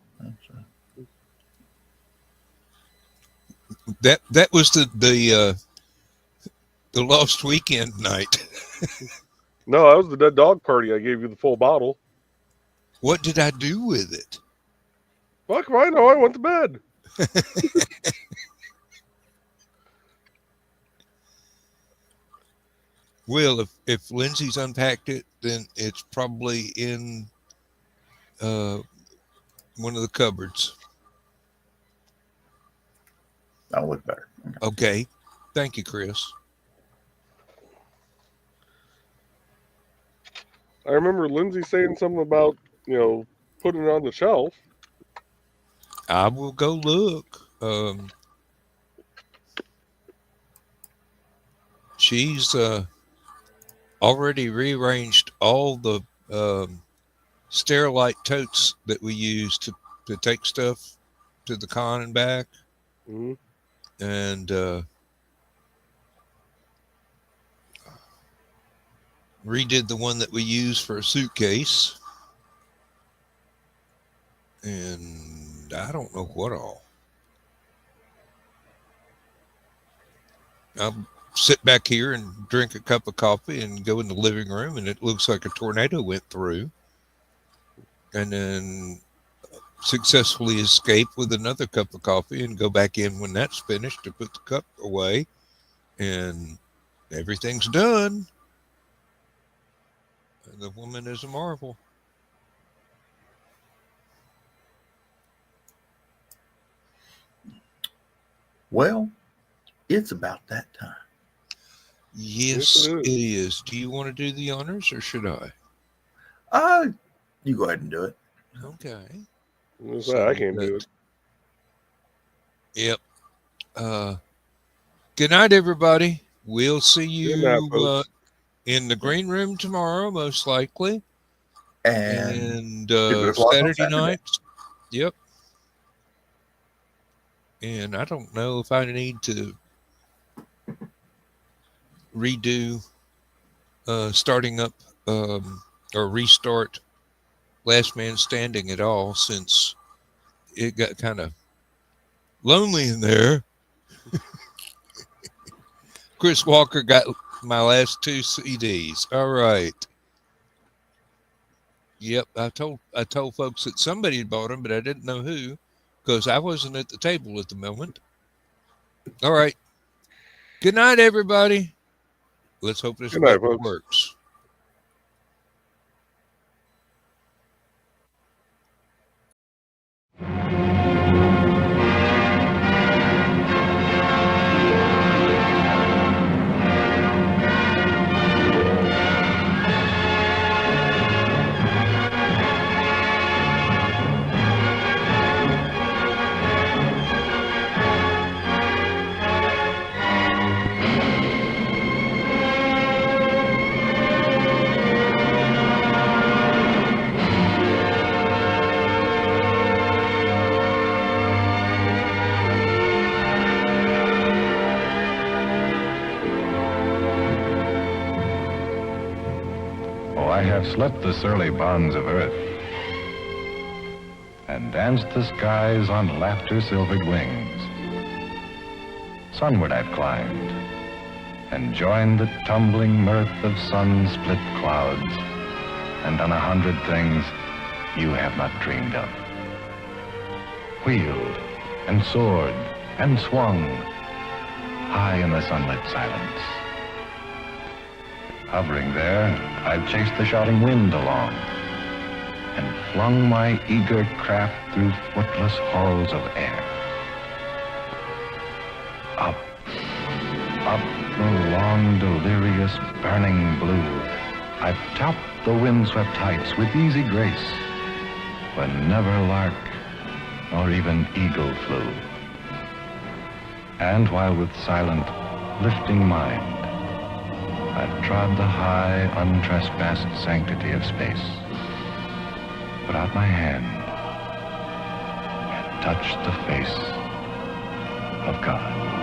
that was the lost weekend night. No, that was the dead dog party. I gave you the full bottle. What did I do with it? Fuck, I know. I went to bed. Well, if Lindsay's unpacked it, then it's probably in one of the cupboards. That'll look better. Okay. Thank you, Chris. I remember Lindsay saying something about, putting it on the shelf. I will go look. She's already rearranged all the Sterilite totes that we use to take stuff to the con and back. Mm-hmm. And redid the one that we use for a suitcase. And I don't know what all. I'll sit back here and drink a cup of coffee and go in the living room, and it looks like a tornado went through. And then successfully escape with another cup of coffee and go back in when that's finished to put the cup away. And everything's done. And the woman is a marvel. Well, it's about that time. Yes, it is. Do you want to do the honors or should I? You go ahead and do it. Okay. I can't do it. Yep. Good night, everybody. We'll see you in the green room tomorrow, most likely. And Saturday night. Yep. And I don't know if I need to redo starting up or restart Last Man Standing at all, since it got kind of lonely in there. Chris Walker got my last 2 CDs. All right. Yep, I told folks that somebody had bought them, but I didn't know who, because I wasn't at the table at the moment. All right. Good night, everybody. Let's hope this works. I have slept the surly bonds of earth and danced the skies on laughter-silvered wings. Sunward I've climbed and joined the tumbling mirth of sun-split clouds and done 100 things you have not dreamed of. Wheeled and soared and swung high in the sunlit silence. Hovering there, I've chased the shouting wind along and flung my eager craft through footless halls of air. Up, up the long, delirious, burning blue, I've topped the windswept heights with easy grace, when never lark, nor even eagle flew. And while with silent, lifting mind, I've trod the high, untrespassed sanctity of space, put out my hand and touched the face of God.